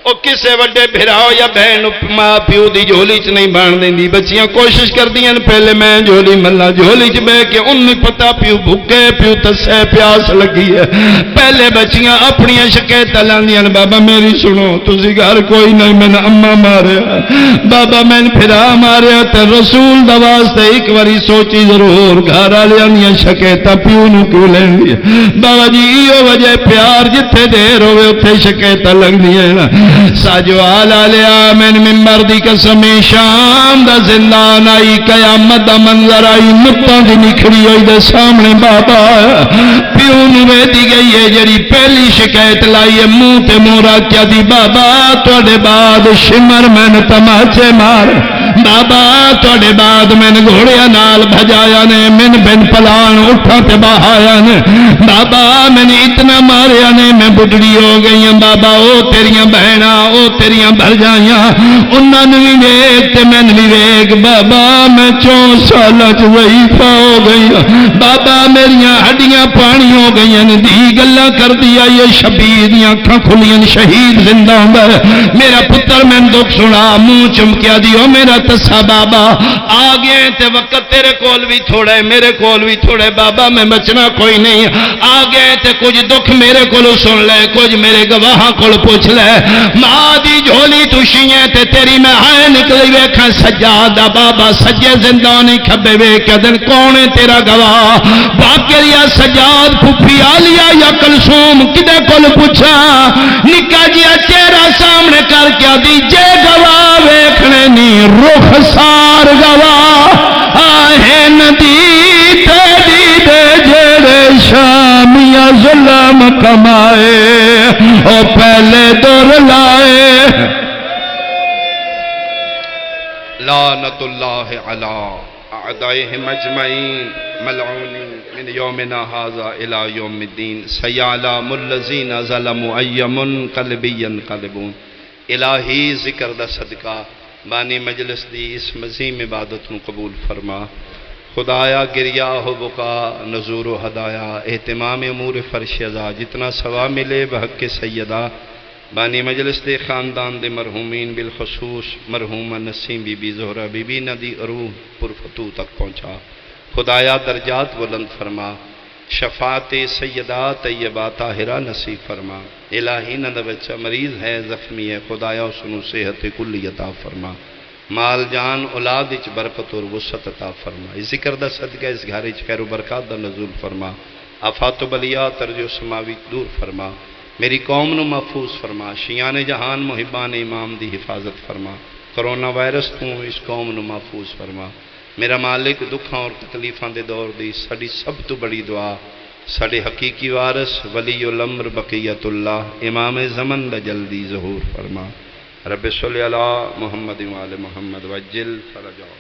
او کسے وڈے بھراؤ یا بہن ماں پیو دی جھولی چ نہیں بان دیندی بچیاں کوشش کردیاں پہلے میں جھولی ملا جھولی چ بہ کے ان نہیں پتہ پیو بھوکے پیو تسے پیاس لگی ہے پہلے بچیاں اپنی شکایت لاندیاں بابا میری سنو تسی گھر کوئی نہیں میں نے اما ماریا بابا میں نے پھرا ماریا تے رسول دا واسطے ایک واری سوچی ضرور گھر والیاں دی شکایت پیو نو کیوں لیندی بابا جی ایو وجہ پیار جتھے دیر ہوے اوتھے شکایت لگدیاں نا ساجوال آلیا میں ممبر دی قسم شام دا زندان آئی قیامت دا منظر آئی متاں دی نکھڑی ہوئی دے سامنے بابا پیو نوے دی گئی ہے جڑی پہلی شکایت لائی ہے منہ تے مورا کیا دی بابا توڑے بعد شمر میں نے تماچے مار بابا توڑے بعد میں نے گھوڑیا نال بھجایا نے من بن پلان اٹھا تے بہایا نے بابا میں نے اتنا ماریا نے میں بڑھڑی ہو گئی ہیں بابا او تیریاں بہنا او تیریاں بھر جائیاں انہاں نے بھی ویک تے میں نے بھی ویک بابا میں 4 سالہ ضعیفہ ہو گئی بابا میریاں ہڈیاں پانی ہو گئی ہیں دی گلا کر دیا یہ شبیر دیاں اکھاں کھلیاں شہید زندہ ہوندا ہے میرا پتر میں دکھ سنا منہ چمکیا دیو میرا تسا بابا آ گئے تے وقت تیرے کول بھی تھوڑا ہے میرے کول بھی تھوڑا ہے بابا میں بچنا کوئی نہیں آ گئے تے کچھ دکھ میرے کولو سن لے کچھ میرے گواہاں کول پوچھ لے ماں دی جھولی تشیاں تے تیری میں ہائے نکلی ویکھاں سجادہ بابا سجے زندہ نہیں کھبے ویکھ دن کون ہے تیرا گواہ باقی یا سجاد پھپھی آلیا یا کلثوم کدے کول پوچھا نکا جیا چہرہ سامنے کر کے دی جے گواہ ویکھنے نہیں رخسار گواہ آہے ندی تیری دے جڑے شامیہ ظلم کمائے او پہلے دور لائے لعنت اللہ علی اعدائهم اجمعین ملعونین من یومنا ھذا الی یوم الدین سیعلم الذین ظلموا ای منقلب ینقلبون الہی ذکر دا صدقہ بانی مجلس دی اس مزیم عبادت نو قبول فرما خدایا گریا ہو بکا نزور و ہدایا اہتمام امور فرش ازا جتنا سوا ملے بحق سیدہ بانی مجلس دے خاندان دے مرحومین بالخصوص مرحومہ نسیم بی بی زہرہ بی بی ندی روح پرفتو تک پہنچا خدایا درجات بلند فرما شفاعت سیدات طیبات طاہرہ نصیب فرما الہی نہ بچہ مریض ہے زخمی ہے خدایا اسنو صحت کلی عطا فرما مال جان اولاد اچ برکت اور وسعت عطا فرما اس ذکر دا صدقہ اس گھر اچ خیر و برکات دا نزول فرما آفات و بلیات ارض و سماوی دور فرما میری قوم نو محفوظ فرما شیان جہان محبان امام دی حفاظت فرما کرونا وائرس تو اس قوم نو محفوظ فرما میرا مالک دکھاں اور تکلیفاں دے دور دی ساڈی سب تو بڑی دعا ساڈے حقیقی وارث ولی الامر بقیت اللہ امام زمن دا جلدی ظہور فرما رب صلی علی محمد و آل محمد وجل فرجہ